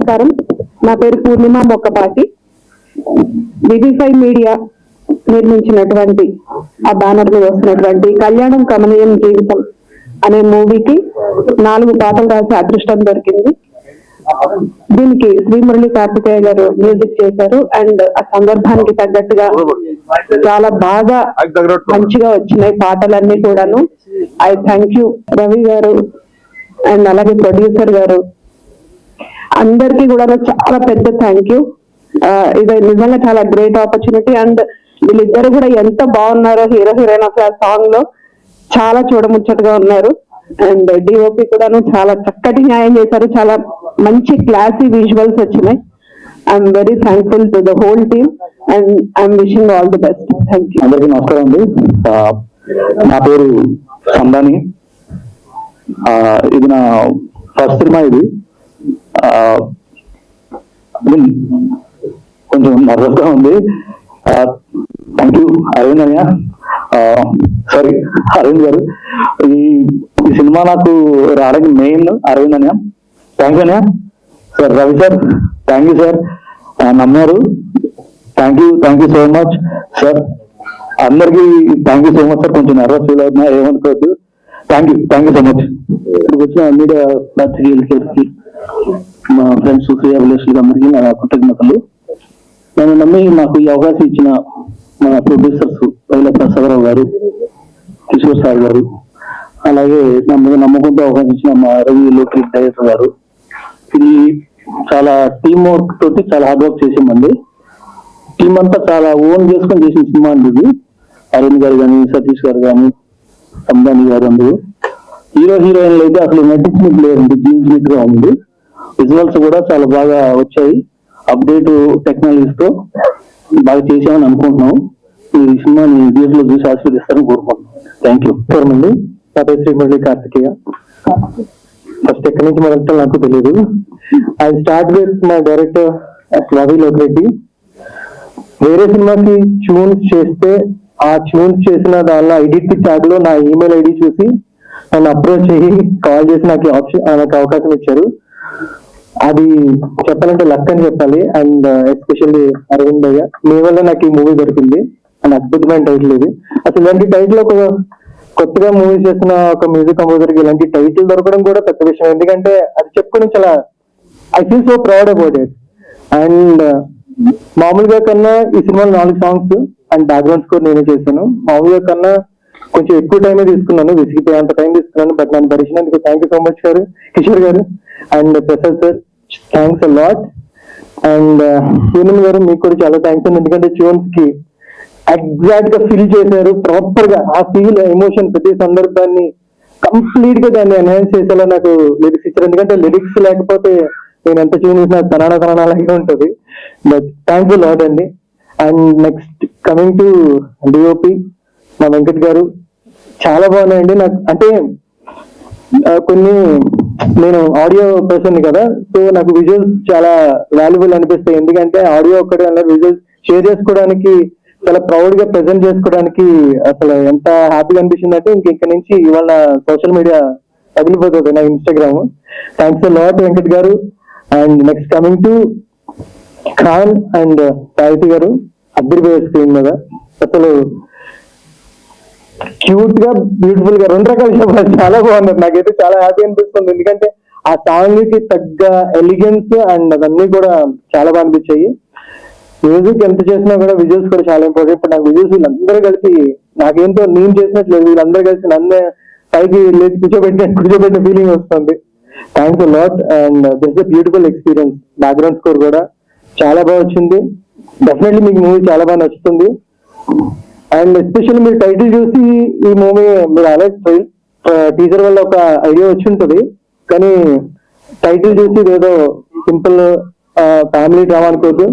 నమస్కారం. నా పేరు పూర్ణిమ మొక్కపాటి. వివి5 మీడియా నిర్మించినటువంటి ఆ బ్యానర్ మీద వస్తున్నటువంటి కళ్యాణం కమనీయం జీవితం అనే మూవీకి 4 పాటలు రాసే అదృష్టం దొరికింది. దీనికి శ్రీ మురళి కార్తికేయ గారు మ్యూజిక్ చేశారు. అండ్ ఆ సందర్భానికి తగ్గట్టుగా చాలా బాగా మంచిగా వచ్చినాయి పాటలన్నీ కూడాను. ఐ థ్యాంక్ యూ రవి గారు అండ్ అలాగే ప్రొడ్యూసర్ గారు అందరికీ కూడా చాలా పెద్ద థ్యాంక్ యూ. ఇది నిజంగా చాలా గ్రేట్ ఆపర్చునిటీ. అండ్ వీళ్ళిద్దరు కూడా ఎంత బాగున్నారో హీరో హీరోయిన్ అసలు ఆ సాంగ్ లో చాలా చూడముచ్చటగా ఉన్నారు. అండ్ డిఓపి కూడాను చాలా చక్కటి న్యాయం చేశారు. చాలా మంచి క్లాసీ విజువల్స్ వచ్చినాయి. I'm very thankful to the whole team and I'm wishing all the best. Thank you. అందరికీ నమస్కారం అండి. నా పేరు సందాని. ఇది నా ఫస్ట్ సినిమా. ఇది కొంచెం నర్వస్ గా ఉంది. థ్యాంక్ యూ అరవింద్ అన్నయ్య, సారీ అరవింద్ గారు. ఈ సినిమా నాకు రావడానికి మెయిన్ అరవింద్ అన్నయ్య. థ్యాంక్ యూ అన్నయ్య. Sir Ravi sir thank you sir, నమ్మారు. Thank you so much sir. అందరికీ thank you so much sir. కొంచెం నర్వస్ ఫీల్ అవుతున్నా, ఏమనుకోవద్దు. Thank you so much. ఇక్కడికి వచ్చిన మీడియా పాత్రికేయులకి, మా ఫ్రెండ్స్ శ్రేయాభిలాషులకి అందరికీ నా కృతజ్ఞతలు. నన్ను నమ్మి నాకు ఈ అవకాశం ఇచ్చిన మా ప్రొడ్యూసర్స్ వైల ప్రసాదరావు గారు, కిషోర్ సార్ గారు, అలాగే నా మీద నమ్మకంతో అవకాశం ఇచ్చిన మా రవి లోకల్ డైరెక్టర్ గారు. ఇది చాలా టీమ్ వర్క్ తోటి చాలా హార్డ్ వర్క్ చేసామండి. టీం అంతా చాలా ఓన్ చేసుకొని చేసిన సినిమా అండి ఇది. అరవింద్ గారు కానీ, సతీష్ గారు కానీ, సందాని గారు అందరూ. హీరో హీరోయిన్లు అయితే అసలు నటించినట్టు లేదండి, జీవించినట్టుగా ఉంది. విజువల్స్ కూడా చాలా బాగా వచ్చాయి. అప్డేట్ టెక్నాలజీస్ తో బాగా చేసామని అనుకుంటున్నాం. ఈ సినిమాని థియేటర్లో చూసి ఆశీర్వదిస్తారని కోరుకుంటున్నాం. Thank you. అండి, నా పేరు శ్రీ మురళి కార్తికేయ. ఫస్ట్ ఎక్కడి నుంచి మొదలెట్టాలో నాకు తెలియదు. I start with my director Ravi Lokireddy. వేరే సినిమాకి ట్యూన్స్ చేస్తే ఆ ట్యూన్స్ చేసిన దానిలో ఎడిట్ ట్యాగ్ లో నా ఈమెయిల్ ఐడి చూసి నన్ను అప్రోచ్ అయ్యి కాల్ చేసి నాకు అవకాశం ఇచ్చారు. అది చెప్పాలంటే లక్ అని చెప్పాలి. అండ్ ఎస్పెషల్లీ అరవింద్ అయ్య, మీ వల్ల నాకు ఈ మూవీ దొరికింది. అండ్ అద్భుతమైన టైటిల్ ఇది. అసలు ఇలాంటి టైటిల్ ఒక కొత్తగా మూవీ చేసిన ఒక మ్యూజిక్ కంపోజర్ కి ఇలాంటి టైటిల్ దొరకడం కూడా పెద్ద విషయం. ఎందుకంటే అది చెప్పుకుని చాలా I feel so proud about it. And మామూలుగా కన్నా ఈ సినిమాలో 4 సాంగ్స్ అండ్ బ్యాక్గ్రౌండ్ స్కోర్ నేనే చేశాను. మామూలుగా కన్నా కొంచెం ఎక్కువ టైమే తీసుకున్నాను, విసిగిపోయేంత టైం తీసుకున్నాను. బట్ నన్ను భరించినందుకు థ్యాంక్ యూ సో మచ్ గారు, కిషోర్ గారు and Prasad sir. Thanks a lot. And Purnima గారు, మీకు కూడా చాలా థ్యాంక్స్ అండి. ఎందుకంటే ట్యూన్స్ కి ఎగ్జాక్ట్ గా ఫీల్ చేశారు. ప్రాపర్ గా ఆ ఫీల్, ఎమోషన్, ప్రతి సందర్భాన్ని కంప్లీట్ గా దాన్ని ఎన్హాన్స్ చేసేలా నాకు లిరిక్స్ ఇచ్చారు. ఎందుకంటే లిరిక్స్ లేకపోతే నేను ఎంత ట్యూన్ చేసినా తనానా లాగే ఉంటుంది. బట్ థ్యాంక్స్ అ లాట్ అండి. And next coming to DOP మా వెంకట్ గారు, చాలా బాగున్నాయండి. నాకు అంటే కొన్ని నేను ఆడియో పర్సన్ కదా, సో నాకు విజువల్స్ చాలా వాల్యుబుల్ అనిపిస్తాయి. ఎందుకంటే ఆడియో ఒక్కటే అలా విజువల్స్ షేర్ చేసుకోవడానికి, చాలా ప్రౌడ్ గా ప్రెజెంట్ చేసుకోవడానికి అసలు ఎంత హ్యాపీగా అనిపించింది అంటే ఇక్కడ నుంచి ఇవాళ సోషల్ మీడియా తగిలిపోతుంది నా Instagram. Thanks a lot Venkat గారు. And next coming to Khan and Sahiti గారు, అద్దరిపోయే స్క్రీన్ మీద అసలు క్యూట్ గా, బ్యూటిఫుల్ గా 2 రకాల చెప్పాలి, చాలా బాగున్నారు. నాకైతే చాలా హ్యాపీ అనిపిస్తుంది. ఎందుకంటే ఆ సాంగ్ కి తగ్గ ఎలిగెన్స్ అండ్ అవన్నీ కూడా చాలా బాగా అనిపించాయి. మ్యూజిక్ ఎంత చేసినా కూడా విజువల్స్ కూడా చాలా ఇంపార్టెంట్. ఇప్పుడు నాకు విజువల్స్ వీళ్ళందరూ కలిసి నాకేంటో నేను చేసినట్లేదు, వీళ్ళందరూ కలిసి నన్ను పైకి లేచి కూర్చోబెట్టిన ఫీలింగ్ వస్తుంది. Thanks a lot. And this is beautiful experience. Background score కూడా చాలా బాగా వచ్చింది. డెఫినెట్లీ మీకు మూవీ చాలా బాగా నచ్చుతుంది. అండ్ ఎస్పెషల్లీ మీరు టైటిల్ చూసి ఈ మూవీ మీరు అలాగే టీజర్ వల్ల ఒక ఐడియా వచ్చి ఉంటుంది, కానీ టైటిల్ చూసి ఏదో సింపుల్ ఫ్యామిలీ డ్రామా అనుకోవద్దు.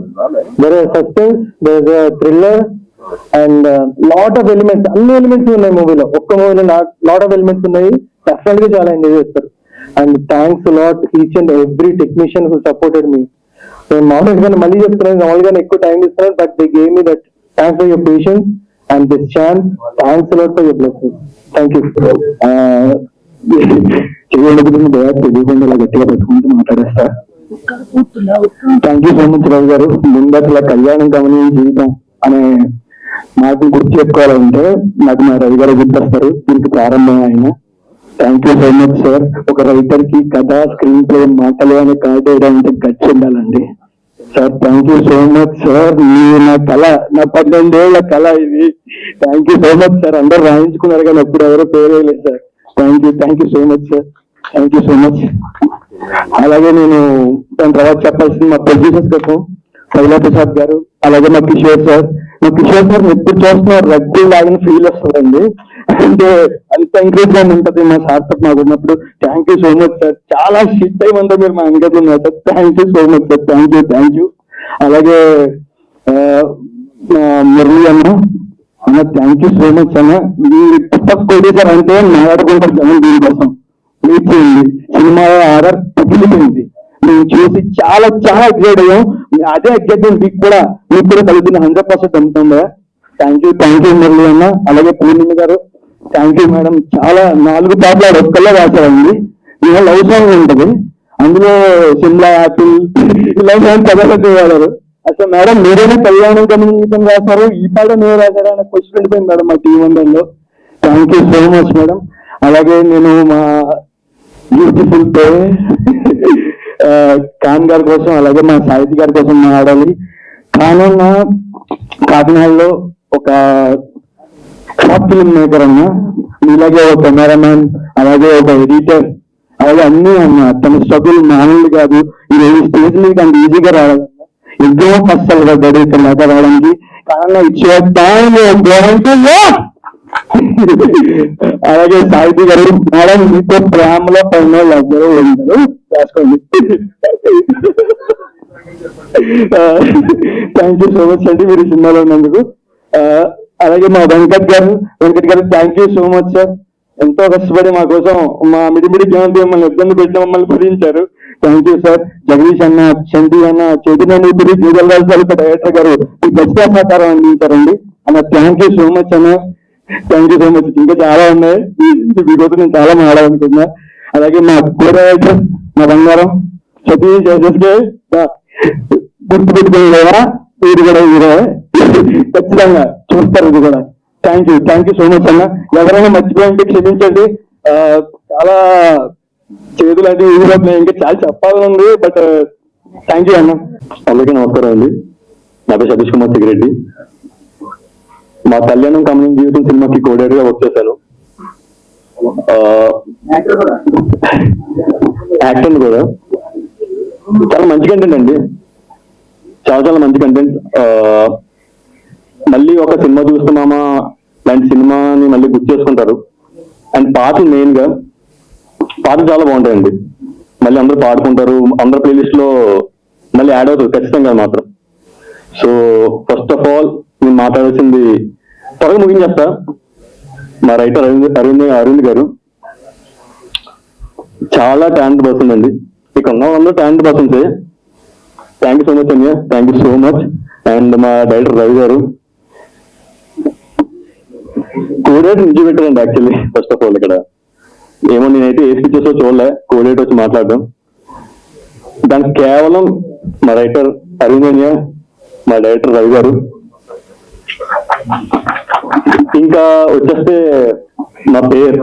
There is suspense, there is thriller and lot of elements, అన్ని ఎలిమెంట్స్ ఉన్నాయి మూవీలో. ఒక్క మూవీలో లాట్ ఆఫ్ ఎలిమెంట్స్ ఉన్నాయి. డెఫినెట్ గా చాలా ఎంజాయ్ చేస్తారు. And thanks lot each and every technician who supported me. నేను మామూలుగా మళ్ళీ చెప్తున్నాను, మామూలుగా ఎక్కువ టైం ఇస్తున్నాను, but they gave me that. Thanks for your patience and this chance. Thanks a lot for your blessing. Thank you. తెలియకుండా గట్టిగా పెట్టుకుంటూ మాట్లాడేస్తా. Thank you so much Ravi గారు. ముందు అసలు కళ్యాణం కమనీయం జీవితం అనే మాటలు గుర్తు చెప్పుకోవాలంటే నాకు మా రవి గారు గుర్తొస్తారు. దీనికి ప్రారంభం ఆయన. Thank you so much sir. ఒక రైటర్ కి కథ, స్క్రీన్ ప్లే, మాటలు అనే కార్డు వేయడానికి గచ్చి ఉండాలండి sir. Thank you so much sir. మీరు నా కళ, నా 12 ఏళ్ల కళ ఇది. Thank you so much sir. అందరూ రాయించుకున్నారు కానీ ఎప్పుడు ఎవరో పేరేయలేదు sir. Thank you so much sir. Thank you so much. అలాగే నేను దాని తర్వాత చెప్పాల్సింది మా ప్రొడ్యూసర్స్ కోసం శైలా ప్రసాద్ గారు, అలాగే మా కిషోర్ సార్. మా కిషోర్ సార్ ఎప్పుడు చూస్తున్నారు రగ్బీ లాగిన ఫీల్ వస్తుందండి. అంటే అంత ఎంకరేజ్మెంట్ ఉంటుంది మా సార్ మాకు ఉన్నప్పుడు. Thank you so much sir. చాలా షిట్ టైం అంతా మీరు మా వెనకట్లో ఉన్నారు sir. Thank you so much sir. Thank you. అలాగే మురళి అన్న థ్యాంక్ యూ సో మచ్ అన్న. మీరు ప్రొడ్యూసర్ అంటే మాట్లాడుకుంటారు జనం దీనికోసం. వెయిట్ చేయండి. సినిమా ఆర్డర్ తగిలిపోయింది. మేము చూసి చాలా ఎక్సైట్ అయ్యాం. అదే ఎక్సైట్మెంట్ మీకు కూడా కలుగుతుంది. 100% నమ్ముతుందా. థ్యాంక్ యూ మురళి అన్న. అలాగే పూర్ణిమ గారు థ్యాంక్ యూ మేడం. చాలా 4 పాటలు ఒక్కళ్ళే రాశారండి. ఇలా లవ్ సాంగ్ ఉంటుంది, అందులో సిమ్లా యాపిల్ లవ్ సాంగ్ పదాలు వాడారు. అసలు మేడం మీరేనా కళ్యాణం కమ్యూనికేషన్ రాశారు, ఈ పాట మీరు రాశారా అనే క్వశ్చన్ వెళ్ళిపోయింది మేడం మా టీం అందరిలో. Thank you so much madam. అలాగే నేను మా బ్యూటిఫుల్ తో ఖాన్ గారి కోసం, అలాగే మా సాహితీ గారి కోసం మాట్లాడాలి. ఖాన్ అన్న కాకినాడలో ఒక షార్ట్ ఫిల్మ్ మేకర్ అన్న, ఇలాగే ఒక కెమెరామ్యాన్, అలాగే ఒక ఎడిటర్, అలాగే అన్ని అన్న. తన స్ట్రగుల్ మామూలు కాదు. ఈ స్టేజ్ మీద అంత ఈజీగా రావాలన్న. ఎంతో కష్టాలు పడ్డాడు ఇక్కడ దాకా రావడానికి. కానీ ఇచ్చే అలాగే సాహితీ గారు మేడం మీతో ప్రేమలో పైన ఎవ్వరూ ఉండరు, రాసుకోండి. థ్యాంక్ యూ సో మచ్ అండి మీరు సినిమాలో ఉన్నందుకు. అలాగే మా వెంకట్ గారు thank you so much sir. ఎంతో కష్టపడి మా కోసం మా మిడిమిడి జీవనంతో మమ్మల్ని ఇబ్బంది పెట్టి మమ్మల్ని భరించారు. Thank you sir. జగదీష్ అన్న, చంటి అన్న, చైతన్య జూగల్ రాజు డైరెక్టర్ గారు ఈ గట్టిగా సహకారం అందించారండి అన్న. థ్యాంక్ యూ సో మచ్ అన్న. Thank you so much. ఇంకా చాలా ఉన్నాయి, మీకోసం నేను చాలా మాట్లాడాలనుకున్నా. అలాగే మా కో డైరెక్టర్ మా బంగారం సతీష్ జేసెస్కే గుర్తు పెట్టుకునేవా మీరు కూడా హీరో ఖచ్చితంగా చూస్తారు ఇది కూడా. థ్యాంక్ యూ సో మచ్ అన్న. ఎవరైనా మర్చిపోయింటే క్షమించండి. చాలా చేతులు అంటే ఊరిపోతున్నాయి, ఇంకా చాలా చెప్పాలని ఉంది. బట్ థ్యాంక్ యూ అన్న. అందరికీ నమస్కారం అండి. నా పేరు సతీష్ కుమార్ సిగిరెడ్డి. మా కళ్యాణం కమనీయం జీవితం సినిమాకి కోడేరు గా వర్క్ చేశాను. యాక్టర్ కూడా చాలా మంచి కంటెంట్ అండి, చాలా మంచి కంటెంట్. మళ్ళీ ఒక సినిమా చూస్తున్నామా లాంటి సినిమాని మళ్ళీ గుర్తు చేసుకుంటారు. అండ్ పాటలు మెయిన్ గా పాటలు చాలా బాగుంటాయండి. మళ్ళీ అందరూ పాడుకుంటారు, అందరు ప్లేలిస్ట్ లో మళ్ళీ యాడ్ అవుతుంది ఖచ్చితంగా మాత్రం. సో ఫస్ట్ ఆఫ్ ఆల్ నేను మాట్లాడాల్సింది త్వరగా ముగించేస్తా. మా రైటర్ అరవింద్ గారు చాలా టాలెంట్ పర్సన్ అండి. ఇక్కడ ఉన్న వాళ్ళందరూ టాలెంట్ పర్సన్సే. థ్యాంక్ యూ సో మచ్ అండి. Thank you so much. And మా డైరెక్టర్ రవి గారు కోడేట్ నుంచి పెట్టారండి. యాక్చువల్లీ ఫస్ట్ ఆఫ్ ఆల్ ఇక్కడ ఏమో నేనైతే ఏ స్పీచెస్ చూడలే, కోడేట్ వచ్చి మాట్లాడడం. దానికి కేవలం మా రైటర్ అరవింద్, మా డైరెక్టర్ రవి గారు. ఇంకా వచ్చేస్తే మా పేరు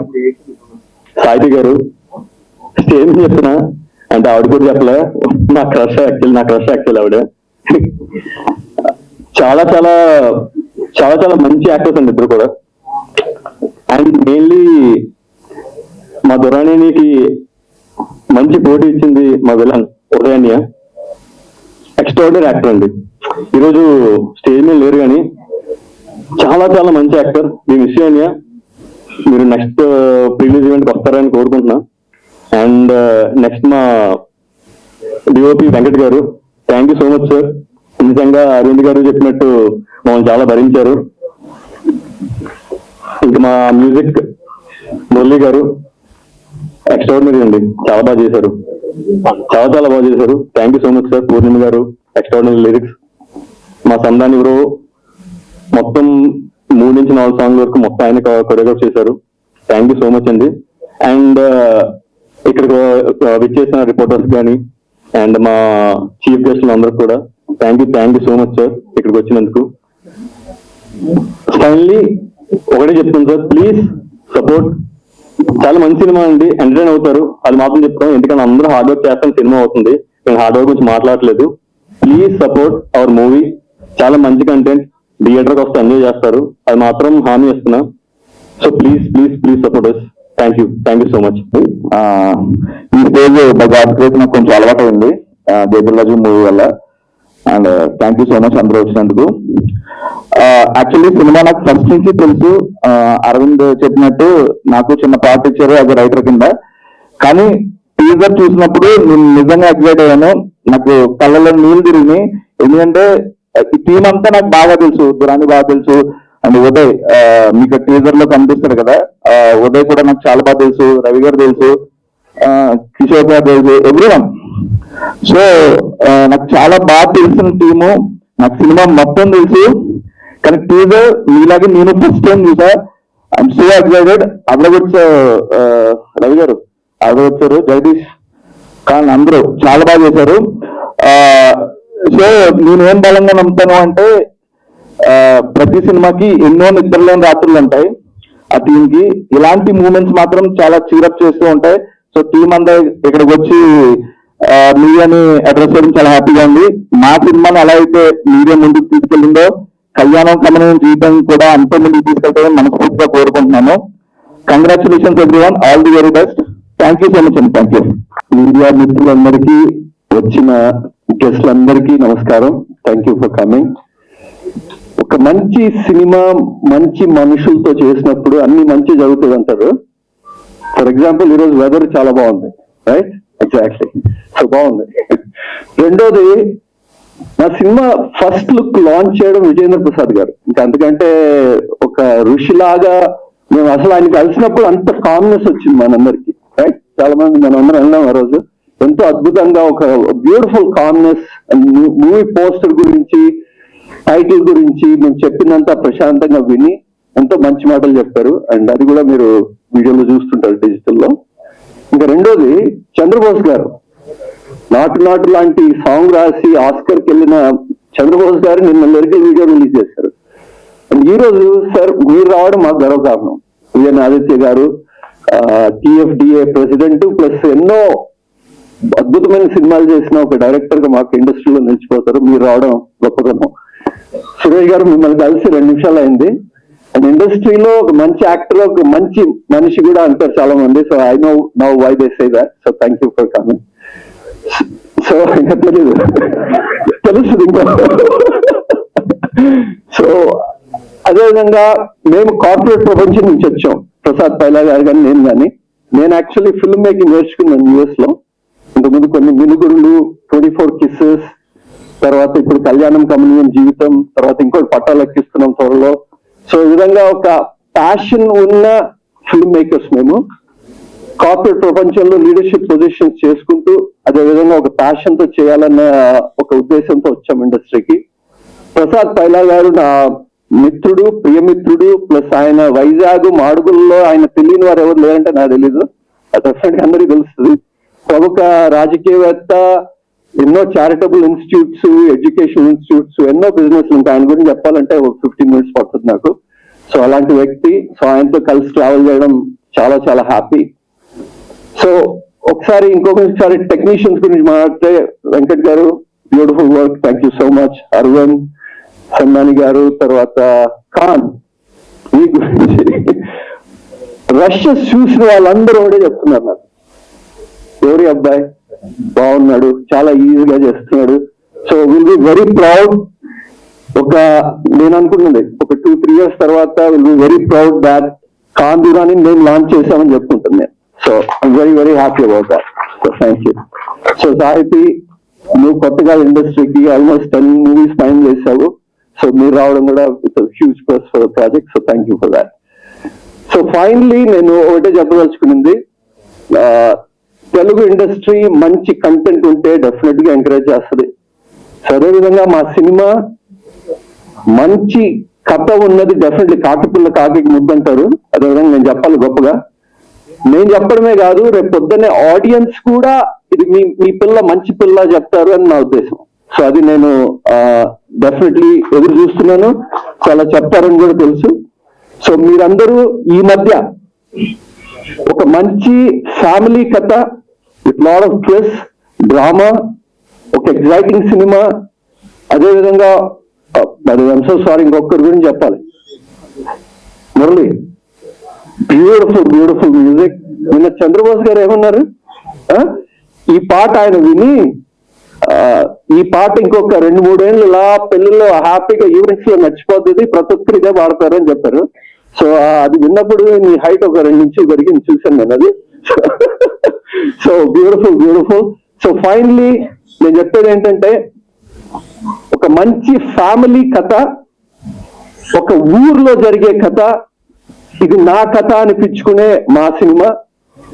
సాహితీ గారు. స్టేజ్ చెప్తున్నా అంటే ఆవిడ కూడా చెప్పలే, నా క్రష్ యాక్చువల్ ఆవిడ. చాలా మంచి యాక్టర్స్ అండి ఇద్దరు కూడా. అండ్ మెయిన్లీ మా దురాణికి మంచి పోటీ ఇచ్చింది మా విలన్ ఉదయాన్య. ఎక్స్ట్రాడినరీ యాక్టర్ అండి. ఈరోజు స్టేజ్ మీద లేరు కానీ చాలా మంచి యాక్టర్. మీ విషయాన్య మీరు నెక్స్ట్ ప్రీవియస్ ఈవెంట్కి వస్తారని కోరుకుంటున్నా. అండ్ నెక్స్ట్ మా డిఓపి వెంకట్ గారు, thank you so much sir. నిజంగా అరవింద్ గారు చెప్పినట్టు మమ్మల్ని చాలా భరించారు. ఇంకా మా మ్యూజిక్ మురళి గారు ఎక్స్ట్రాడినరీ అండి, చాలా బాగా చేశారు. Thank you so much sir. Purnima గారు ఎక్స్ట్రాడినరీ లిరిక్స్. మా సందాని బ్రో మొత్తం 3 నుంచి 4 సాంగ్ల వరకు మొత్తం ఆయన కొరియోగ్రాఫ్ చేశారు. థ్యాంక్ యూ సో మచ్ అండి. అండ్ ఇక్కడ విచ్చేసిన రిపోర్టర్స్ కానీ అండ్ మా చీఫ్ గెస్ట్లు అందరూ కూడా thank you so much sir ఇక్కడికి వచ్చినందుకు. ఫైనల్లీ ఒకటే చెప్తాను సార్, ప్లీజ్ సపోర్ట్. చాలా మంచి సినిమా అండి, ఎంటర్టైన్ అవుతారు, అది మాత్రం చెప్తాం. ఎందుకంటే అందరూ హార్డ్ వర్క్ చేస్తాను, సినిమా అవుతుంది. నేను హార్డ్ వర్క్ గురించి మాట్లాడలేదు. Please support our movie. చాలా మంచి కంటెంట్, థియేటర్కి వస్తే ఎంజాయ్ చేస్తారు, అది మాత్రం హామీ ఇస్తున్నా. So please support us. Thank you so much. ఈ స్టేజ్ గాడ్ నాకు కొంచెం అలవాటు అయింది జయదుల్లాజీ మూవీ వల్ల. And thank you so much అందరూ వచ్చినందుకు. యాక్చువల్లీ సినిమా నాకు ఫస్ట్ నుంచి తెలుసు. అరవింద్ చెప్పినట్టు నాకు చిన్న పార్ట్ ఇచ్చారు యాజ్ రైటర్ కింద. కానీ టీజర్ చూసినప్పుడు నేను నిజంగా ఎక్సైట్ అయ్యాను. నాకు కళ్ళలో నీళ్ళు తిరిగి, ఎందుకంటే ఈ టీం అంతా నాకు బాగా తెలుసు. దురాని బాగా తెలుసు, అండ్ ఉదయ్ మీకు టీజర్ లో కనిపిస్తాడు కదా, ఉదయ్ కూడా నాకు చాలా బాగా తెలుసు, రవి గారు తెలుసు, కిషోర్ గారు తెలుసు, ఎవ్రీవన్. సో నాకు చాలా బాగా తెలిసిన టీము, నాకు సినిమా మొత్తం తెలుసు. కానీ టీజర్ మీలాగే నేను ఫస్ట్ టైం చూసా. I'm so excited. అవ్వగొచ్చారు రవి గారు, అవ్వగొచ్చారు జగదీష్ ఖాన్, అందరూ చాలా బాగా చేశారు. సో నేనేం బలంగా నమ్ముతాను అంటే ప్రతి సినిమాకి ఎన్నో నిద్రలేని రాత్రులు ఉంటాయి. ఆ టీమ్ కి ఇలాంటి మూమెంట్స్ మాత్రం చాలా చీరప్ చేస్తూ ఉంటాయి. సో టీం అందరూ ఇక్కడికి వచ్చి మీడియాని అడ్రస్ చేయడం చాలా హ్యాపీగా ఉంది. మా సినిమాని ఎలా అయితే మీడియా ముందుకు తీసుకెళ్ళిందో కళ్యాణం కమనీయం జీవితం కూడా అంతే ముందుకు తీసుకెళ్తామని మనస్ఫూర్తిగా కోరుకుంటున్నాను. Congratulations everyone, all the very best. Thank you so much అండి. Thank you. మీడియా మిత్రులందరికీ, వచ్చిన గెస్ట్లందరికీ నమస్కారం. Thank you for coming. ఒక మంచి సినిమా మంచి మనుషులతో చేసినప్పుడు అన్ని మంచి జరుగుతుంది అంటారు. ఫర్ ఎగ్జాంపుల్ ఈరోజు వెదర్ చాలా బాగుంది, రైట్? ఎగ్జాక్ట్లీ, సో బాగుంది. రెండోది, నా సినిమా ఫస్ట్ లుక్ లాంచ్ చేయడం విజేంద్ర ప్రసాద్ గారు. ఇంకా అంతకంటే ఒక ఋషిలాగా మేము అసలు ఆయన కలిసినప్పుడు అంత కామ్నెస్ వచ్చింది మనందరికి, రైట్? చాలా మంది మనం అందరం వెళ్ళాం ఆ రోజు. ఎంతో అద్భుతంగా ఒక బ్యూటిఫుల్ కామ్నెస్. మూవీ పోస్టర్ గురించి, టైటిల్ గురించి మేము చెప్పినంత ప్రశాంతంగా విని ఎంతో మంచి మాటలు చెప్పారు. అండ్ అది కూడా మీరు వీడియోలో చూస్తుంటారు డిజిటల్లో. ఇంకా రెండోది, చంద్రబోస్ గారు నాటు లాంటి సాంగ్ రాసి ఆస్కర్కి వెళ్ళిన చంద్రబోస్ గారు నిన్న లిరికల్ వీడియో రిలీజ్ చేశారు. అండ్ ఈ రోజు సార్ మీరు రావడం మాకు గర్వకారణం. విజయన్ ఆదిత్య గారు TFDA ప్రెసిడెంట్, ప్లస్ ఎన్నో అద్భుతమైన సినిమాలు చేసిన ఒక డైరెక్టర్ గా మాకు ఇండస్ట్రీలో నిలిచిపోతారు. మీరు రావడం గొప్పతనం. సురేష్ గారు మిమ్మల్ని కలిసి 2 నిమిషాలు అయింది. అండ్ ఇండస్ట్రీలో ఒక మంచి యాక్టర్, ఒక మంచి మనిషి కూడా అంటారు చాలా మంది. So I know why they say that. So thank you for coming. So ఇంకా తెలుస్తుంది ఇంకా. సో అదేవిధంగా మేము కార్పొరేట్ ప్రపంచం నుంచి వచ్చాం, ప్రసాద్ పైలా గారు కానీ నేను యాక్చువల్లీ ఫిల్మ్ మేకింగ్ నేర్చుకున్నాను US లో. ఇంతకుముందు కొన్ని మినుగురులు, 24 కిస్సెస్, తర్వాత ఇప్పుడు కళ్యాణం కమనీయం జీవితం, తర్వాత ఇంకోటి పట్టాలు ఎక్కిస్తున్నాం త్వరలో. సో ఈ విధంగా ఒక ప్యాషన్ ఉన్న ఫిల్మ్ మేకర్స్ మేము. కార్పొరేట్ ప్రపంచంలో లీడర్షిప్ పొజిషన్స్ చేసుకుంటూ అదేవిధంగా ఒక ప్యాషన్ తో చేయాలన్న ఒక ఉద్దేశంతో వచ్చాం ఇండస్ట్రీకి. ప్రసాద్ పైలా గారు నా మిత్రుడు, ప్రియమిత్రుడు, ప్లస్ ఆయన వైజాగ్ మాడుగుల్లో ఆయన తెలియని వారు ఎవరు లేరంటే నాకు తెలీదు, డెఫినెట్ గా అందరికీ తెలుస్తుంది. ప్రముఖ రాజకీయవేత్త, ఎన్నో చారిటబుల్ ఇన్స్టిట్యూట్స్, ఎడ్యుకేషన్ ఇన్స్టిట్యూట్స్, ఎన్నో బిజినెస్ ఉంటాయి. ఆయన గురించి చెప్పాలంటే ఒక 15 మినిట్స్ పడుతుంది నాకు. సో అలాంటి వ్యక్తి. సో ఆయనతో కలిసి ట్రావెల్ చేయడం చాలా చాలా హ్యాపీ. సో ఇంకొకసారి టెక్నీషియన్స్ గురించి మాట్లాడితే, వెంకట్ గారు beautiful work, thank you so much. Aravind, సన్నాని గారు, తర్వాత ఖాన్, మీ గురించి రషెస్ చూసిన వాళ్ళందరూ ఒకటే చెప్తున్నారు నాకు, ఎవరి అబ్బాయి బాగున్నాడు, చాలా ఈజీగా చేస్తున్నాడు. So will be very proud. నేను అనుకున్నది ఒక 2-3 years తర్వాత will be very proud that Khan Durani నేను లాంచ్ చేశామని చెప్పుకుంటాను నేను. So I'm very very happy about that. So thank you. So సాహితీ, నువ్వు కొత్తగా ఇండస్ట్రీకి ఆల్మోస్ట్ 10 movies ఫైన్ చేశావు. సో మీరు రావడం కూడా it's huge plus for the project. So thank you for that. So finally నేను ఒకటే చెప్పదలుచుకునింది, తెలుగు ఇండస్ట్రీ మంచి కంటెంట్ ఉంటే డెఫినెట్ గా ఎంకరేజ్ చేస్తుంది. సో అదేవిధంగా మా సినిమా మంచి కథ ఉన్నది, డెఫినెట్లీ కాకిపిల్ల కాకి ముద్దంటారు, అదేవిధంగా నేను చెప్పాలి గొప్పగా. నేను చెప్పడమే కాదు, రేపు పొద్దున్నే ఆడియన్స్ కూడా ఇది మీ పిల్ల మంచి పిల్ల చెప్తారు అని నా ఉద్దేశం. సో అది నేను డెఫినెట్లీ ఎదురు చూస్తున్నాను. సో అలా చెప్తారని కూడా తెలుసు. సో మీరందరూ ఈ మధ్య ఒక మంచి ఫ్యామిలీ కథ with lot of twist, drama, ఒక ఎగ్జైటింగ్ సినిమా, అదేవిధంగా మరి ఐఎమ్ సో సారీ ఇంకొకరి గురించి చెప్పాలి, మురళి, బ్యూటిఫుల్ మ్యూజిక్. నిన్న చంద్రబోస్ గారు ఏమన్నారు, ఈ పాట ఆయన విని ఈ పాట ఇంకొక 2-3 ఏళ్ళు ఇలా పెళ్లిలో హ్యాపీగా ఈవెంట్స్ లో నచ్చిపోతుంది, ప్రతి ఒక్కరు ఇదే పాడతారు అని చెప్పారు. సో అది విన్నప్పుడు నీ హైట్ ఒక 2 ఇంచులు పెరిగింది చూశాను నేను అది. So beautiful. సో ఫైనలీ నేను చెప్పేది ఏంటంటే, ఒక మంచి ఫ్యామిలీ కథ, ఒక ఊర్లో జరిగే కథ, ఇది నా కథ అనిపించుకునే మా సినిమా.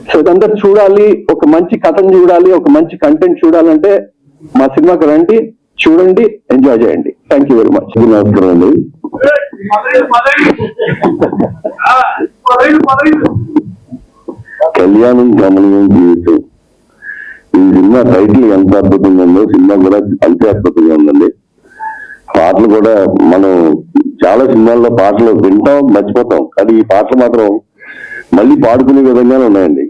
సో ఇదందరూ చూడాలి, ఒక మంచి కథను చూడాలి, ఒక మంచి కంటెంట్ చూడాలంటే మా సినిమాకి రండి, చూడండి, ఎంజాయ్ చేయండి. Thank you very much. నమస్కారం అండి. కళ్యాణం గమనీయం జీవితం, ఈ సినిమా టైటిల్ ఎంత అద్భుతంగా ఉందో సినిమా కూడా అంతే అద్భుతంగా ఉందండి. పాటలు కూడా మనం చాలా సినిమాల్లో పాటలు వింటాం, మర్చిపోతాం, కానీ ఈ పాటలు మాత్రం మళ్ళీ పాడుకునే విధంగానే ఉన్నాయండి.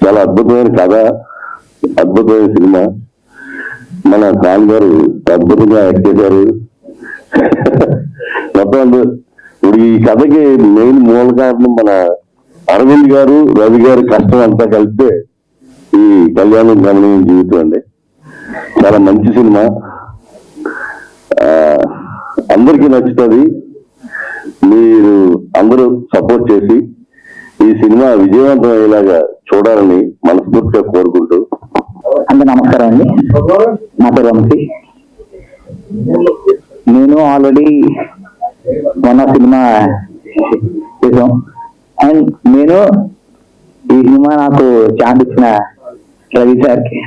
చాలా అద్భుతమైన కథ, అద్భుతమైన సినిమా. మన ఖాన్ గారు అద్భుతంగా యాక్ట్ చేశారు. మొత్తం ఇప్పుడు ఈ కథకి మెయిన్ మూల కారణం మన అరవింద్ గారు, రవి గారి కష్టం అంతా కలిపితే ఈ కళ్యాణం గమనీయం జీవితం అండి. చాలా మంచి సినిమా, అందరికీ నచ్చుతుంది. మీరు అందరూ సపోర్ట్ చేసి ఈ సినిమా విజయవంతం అయ్యేలాగా చూడాలని మనస్ఫూర్తిగా కోరుకుంటూ. అందరూ నమస్కారం అండి. నా పేరు వంశీ. నేను ఆల్రెడీ మొన్న సినిమా చేసాం. అండ్ నేను ఈ సినిమా నాకు ఛాన్స్ ఇచ్చిన రవి సార్కి,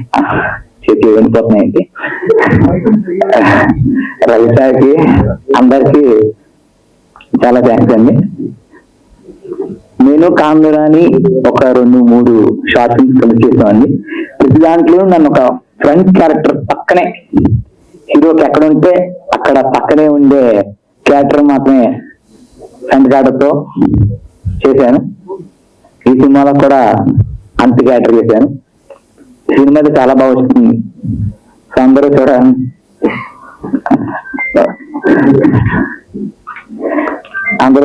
చేతులు వెళ్ళిపోతున్నాయండి, రవి సార్కి అందరికి చాలా థ్యాంక్స్ అండి. నేను కాందరాని ఒక 2-3 షార్ట్ ఫిల్మ్స్ కలిసి చేసామండి. ప్రతి దాంట్లో నన్ను ఒక ఫ్రంట్ క్యారెక్టర్ పక్కనే, హీరోకి ఎక్కడ ఉంటే అక్కడ పక్కనే ఉండే క్యారెక్టర్ మాత్రమే ఫ్రంట్ క్యారెక్టర్తో చేశాను. ఈ సినిమాలో కూడా అంత క్యారెక్టర్ చేశాను. సినిమా అయితే చాలా బాగా వస్తుంది. సో అందరూ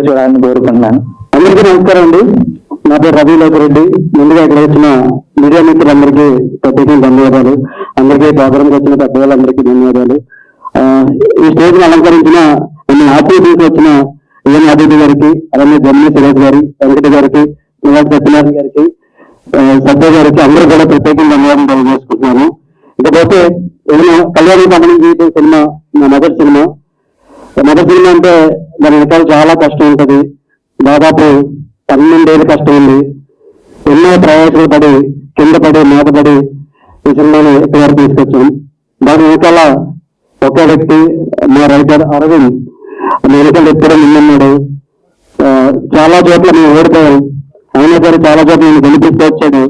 చూడాలని కోరుకుంటున్నాను. అందరికీ నమస్కారం అండి. నా పేరు రవి రెడ్డి. ముందుగా ఇక్కడ వచ్చిన మీడియా మిత్రులందరికీ ప్రత్యేకంగా ధన్యవాదాలు. అందరికీ ప్రోగ్రాంకి వచ్చిన పెద్దవాళ్ళందరికీ ధన్యవాదాలు. ఈ స్టేజ్ ని అలంకరించిన ఆశీర్వదించి వచ్చిన ఏఎన్ అభివృద్ధి గారికి, అలాగే జమ్మి సురేష్ గారి, వెంకట గారికి, నివాస్ సత్యనారాయణ గారికి, సత్య గారికి అందరూ కూడా ప్రత్యేకంగా ధన్యవాదాలు తెలియజేసుకుంటున్నాను. ఇకపోతే ఏదైనా కళ్యాణం గమనం జీవితం సినిమా నా మొదటి సినిమా అంటే దాని వెనకాల చాలా కష్టం ఉంటుంది. దాదాపు 12 ఏళ్ళు కష్టం ఉంది. ఎన్నో ప్రయాసాలు పడి, కింద పడి, మూతపడి ఈ సినిమాని ఎక్కడికి తీసుకొచ్చాం. దాని వెనకాల ఒక వ్యక్తి, మా రైటర్ అరవింద్, వెనకాల ఎప్పుడూ ముందున్నాడు. చాలా చోట్ల మేము ఓడిపోయాం, అయినా సరే చాలా చోట్ల నేను గెలిపిస్తూ వచ్చాడు.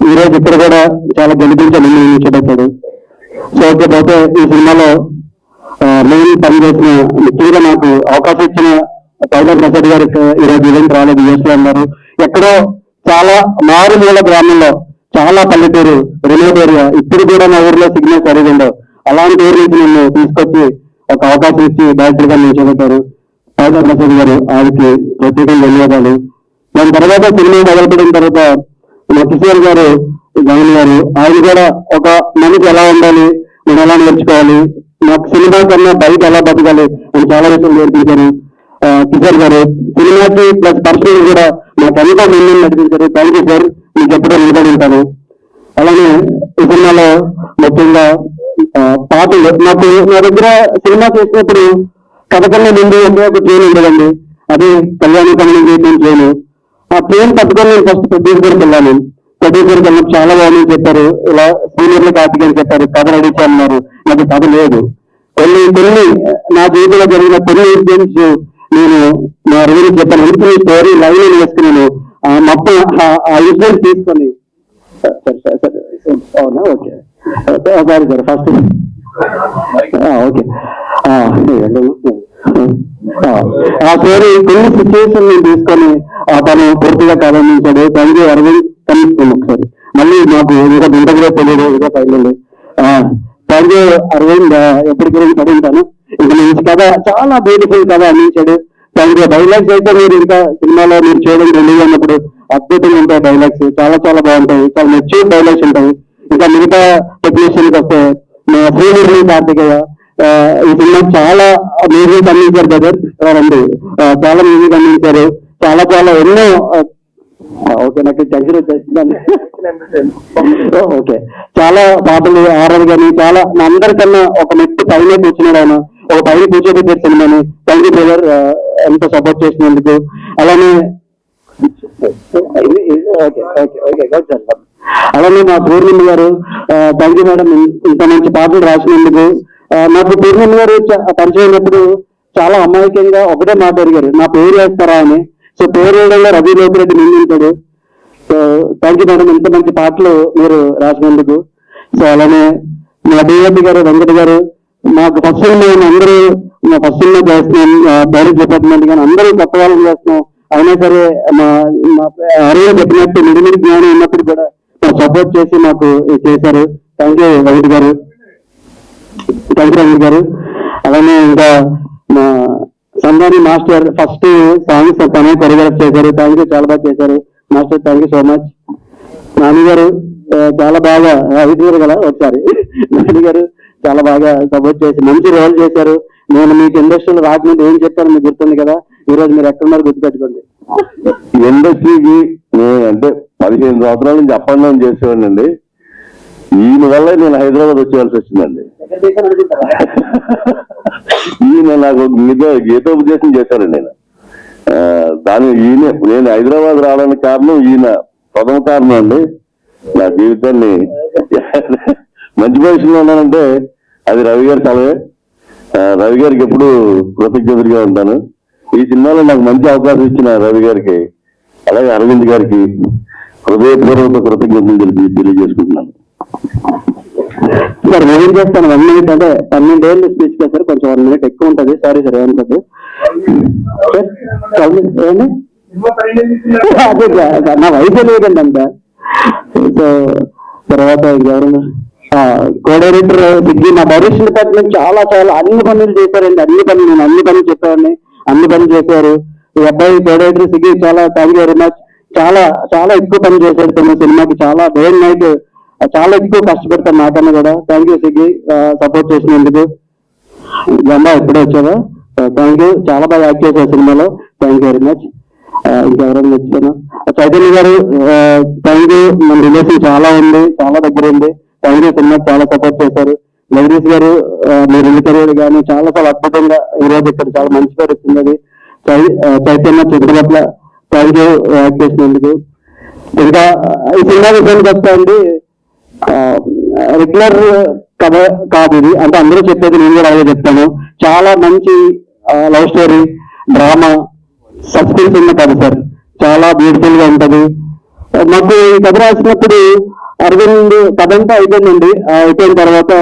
ఈ రోజు ఇక్కడ కూడా చాలా గెలిపించాలి నిలిచిపెట్టాడు. సో పోతే ఈ సినిమాలో మెయిన్ పనిచేసిన ముఖ్యంగా నాకు అవకాశం ఇచ్చిన పైలా ప్రసాద్ గారికి ఈరోజు ఈవెంట్ రాలేదు, యూఎస్ లో ఉన్నారు. ఎక్కడో చాలా మారుమూల గ్రామంలో, చాలా పల్లెటూరు, రిమోట్ ఏరియా, ఇప్పుడు కూడా మా ఊర్లో సిగ్నల్ సరిగా ఉండవు. అలాంటి ఊరి నుంచి నన్ను తీసుకొచ్చి ఒక అవకాశం ఇచ్చి డైరెక్టర్ గా నిలిచిపెట్టారు పైలా ప్రసాద్ గారు. ఆయనకి ప్రత్యేకంగా ధన్యవాదాలు. దాని తర్వాత సినిమా మొదలుపెట్టిన తర్వాత మా కిషోర్ గారు, జగన్ గారు, ఆయన కూడా ఒక మనిషి ఎలా ఉండాలి, నేను ఎలా నేర్చుకోవాలి, నాకు సినిమా కన్నా బయట ఎలా బతకాలి అని చాలా విషయాలు నేర్పించారు. కిషోర్ గారు సినిమాకి ప్లస్ పర్సనల్ కూడా నాకు ఎంతో ముందు నడిపించారు. థ్యాంక్ యూ సార్, మీకు ఎప్పుడో నిలబడి ఉంటాను. అలానే ఈ సినిమాలో ముఖ్యంగా పాటలు, నాకు నా దగ్గర సినిమా చేసినప్పుడు కథ కన్నా ముందు ఎంతో ఒక ట్రైన్ ఉండదండి, అది కళ్యాణి కళ్యాణం చేయడం ట్రైన్. ఆ ట్రైన్ పట్టుకొని నేను ఫస్ట్ ప్రొడ్యూసర్కి వెళ్ళాను. ప్రొడ్యూసర్కి వెళ్ళినప్పుడు చాలా బాగుంది చెప్పారు, ఇలా సీనియర్లు కాపీ అని చెప్పారు, కథ రెడీ చేయమన్నారు. నాకు కథ లేదు. కొన్ని నా జీవితంలో జరిగిన కొన్ని ఇన్సిడెంట్స్ నేను మా రివ్యూ చెప్పాను. ఇంట్లో స్టోరీ లైవ్ వేసుకున్నాను. మొత్తం ఆ ఇన్సిడెంట్ తీసుకొని అవునా, okay sorry sir first okay. ఆ పేరు కొన్ని సిచ్యువేషన్ తీసుకొని తను పూర్తిగా ప్రారంభించాడు. Thank you Aravind. కనిపిస్తుంది ఒకసారి మళ్ళీ మాకు ఇంకా ఇంటర్వ్యూ తెలియదు ఇంకా ఫైనల్. థ్యాంక్ యూ అరవింద్, ఎప్పటి గురించి చదువుతాను. ఇంకా మంచి కథ, చాలా బ్యూటిఫుల్ కథ అందించాడు. Thank you. డైలాగ్స్ అయితే మీరు ఇంకా సినిమాలో మీరు చూడండి, రిలీజ్ అయినప్పుడు అద్భుతంగా ఉంటాయి డైలాగ్స్, చాలా చాలా బాగుంటాయి, చాలా మెచ్యూర్ డైలాగ్స్ ఉంటాయి. ఇంకా మిగతా టెక్నీషియన్కి వస్తే శ్రీహరి కార్తికేయ ఈ సినిమా చాలా మ్యూజిక్ అందించారు బ్రదర్, రండి చాలా మ్యూజిక్ అందించారు, చాలా చాలా ఎన్నో. ఓకే, నాకు టెన్షన్ వచ్చేసిందండి. ఓకే, చాలా పాటలు ఆర్ఆర్ కానీ చాలా అందరికన్నా ఒక మెట్టు పైన కూర్చున్నాడు ఆయన, ఒక పైన కూర్చోబెట్టారు సినిమాని. థ్యాంక్ యూ బ్రదర్, ఎంతో సపోర్ట్ చేసినందుకు. అలానే అలానే మా పూర్ణిమ గారు, థ్యాంక్ యూ మేడం, ఇంత మంచి పాటలు రాసినందుకు. నాకు పూర్ణిమ గారు పరిచయం అయినప్పుడు చాలా అమాయకంగా ఒకటే మాట అడిగారు, నా పేరు వేస్తారా అని. సో పేరు వేయడంలో రవి లోకిరెడ్డి నిందించాడు. సో థ్యాంక్ యూ మేడం, ఇంత మంచి పాటలు మీరు రాసినందుకు. సో అలానే మా డిఓపి గారు వెంకట గారు, మాకు ఫస్ట్ సినిమా అందరూ ఫస్ట్ సినిమా చేస్తున్నాం, డైరెక్ట్ డిపార్ట్మెంట్ కానీ అందరూ కొత్త వాళ్ళని చేస్తున్నాం. అయినా సరే మా అరవింద్ చెప్పినట్టు మిడిమిడి జ్ఞానం ఉన్నప్పుడు కూడా సపోర్ట్ చేసి మాకు చేశారు. థ్యాంక్ యూ వెంకట గారు, థ్యాంక్ యూ వెంకట గారు. అలానే ఇంకా మా సందాని మాస్టర్ ఫస్ట్ సాంగ్స్ తనే కొరియోగ్రాఫ్ చేశారు. థ్యాంక్ యూ, చాలా బాగా చేశారు master, thank you so much. Nani గారు చాలా బాగా ఐదు కదా ఒకసారి నాని గారు చాలా బాగా సపోర్ట్ చేసి మంచి రోల్ చేశారు. నేను మీకు ఇండస్ట్రీలో రాకముందు ఏం చెప్పాను మీకు గుర్తుంది కదా, ఈ రోజు మీరు ఎక్కడున్నారు గుర్తుపెట్టుకోండి. ఇండస్ట్రీకి నేను అంటే 15 సంవత్సరాల నుంచి అప్ అండ్ డౌన్ చేసేవాడిని అండి. ఈయన వల్ల నేను హైదరాబాద్ వచ్చేవాల్సి వచ్చిందండి. ఈయన నాకు గీతోపదేశం చేశారండి. నేను హైదరాబాద్ రావడానికి కారణం ఈయన, ప్రథమ కారణం అండి. నా జీవితాన్ని మంచి పొజిషన్లో ఉన్నానంటే అది రవి గారి కలవే. రవి గారికి ఎప్పుడు కృతజ్ఞతగా ఉంటాను. ఈ సినిమాలో నాకు మంచి అవకాశం ఇచ్చిన రవి గారికి, అలాగే అరవింద్ గారికి హృదయపూర్వక కృతజ్ఞతలు తెలియజేసుకుంటున్నాను. సార్ ఏం చేస్తాను, 1 minute అంటే 12 ఏళ్ళు స్పీచ్ చేస్తారు, కొంచెం 1 minute ఎక్కువ ఉంటుంది. సారీ సార్, ఏమనుకోద్దు. అదే నా వయసు లేదండి అంత. సో తర్వాత ఎవరు కో డైరెక్టర్ సిగ్గి, మా డైరెక్షన్ డిపార్ట్మెంట్ చాలా చాలా అన్ని పనులు చేశారండి. నేను అన్ని పనులు చెప్పాను, అన్ని పనులు చేశారు. ఈ అబ్బాయి కో డైరెక్టర్ సిగ్గి, చాలా థ్యాంక్ యూ వెరీ మచ్. చాలా చాలా ఎక్కువ పని చేశాడు తన సినిమాకి, చాలా డే అండ్ నైట్ చాలా ఎక్కువ కష్టపడతాను నాకన్నా కూడా. థ్యాంక్ యూ సిగ్గి, సపోర్ట్ చేసినందుకు. జమ్మా ఎప్పుడే వచ్చావా, థ్యాంక్ యూ, చాలా బాగా యాక్ట్ చేశారు సినిమాలో, థ్యాంక్ యూ వెరీ మచ్. ఇంకెవరైనా వచ్చాను, చైతన్య గారు థ్యాంక్ యూ, మన రిలేషన్ చాలా ఉంది, చాలా దగ్గర ఉంది, థ్యాంక్ యూ, సినిమా చాలా సపోర్ట్ చేశారు. జగదీష్ గారు మీరు ఇల్లు కెరీర్ కానీ చాలా చాలా అద్భుతంగా ఈ రోజు ఇక్కడ చాలా మంచి పేరు వచ్చింది. అది చైతన్య చుట్టుపట్ల థ్యాంక్ యూ యాక్ట్ చేసినందుకు. ఇంకా ఈ సినిమా విషయానికి వస్తా అండి, రెగ్యులర్ కథ కాదు ఇది, అంటే అందరూ చెప్పేది నేను కూడా అలాగే చెప్తాను. చాలా మంచి లవ్ స్టోరీ, డ్రామా, సస్పెన్స్ ఉన్న కథ సార్, చాలా బ్యూటిఫుల్ గా ఉంటది. మాకు ఈ కథ రాసినప్పుడు అరవింద్ కథ అంతా అయిపోయిందండి. అయిపోయిన తర్వాత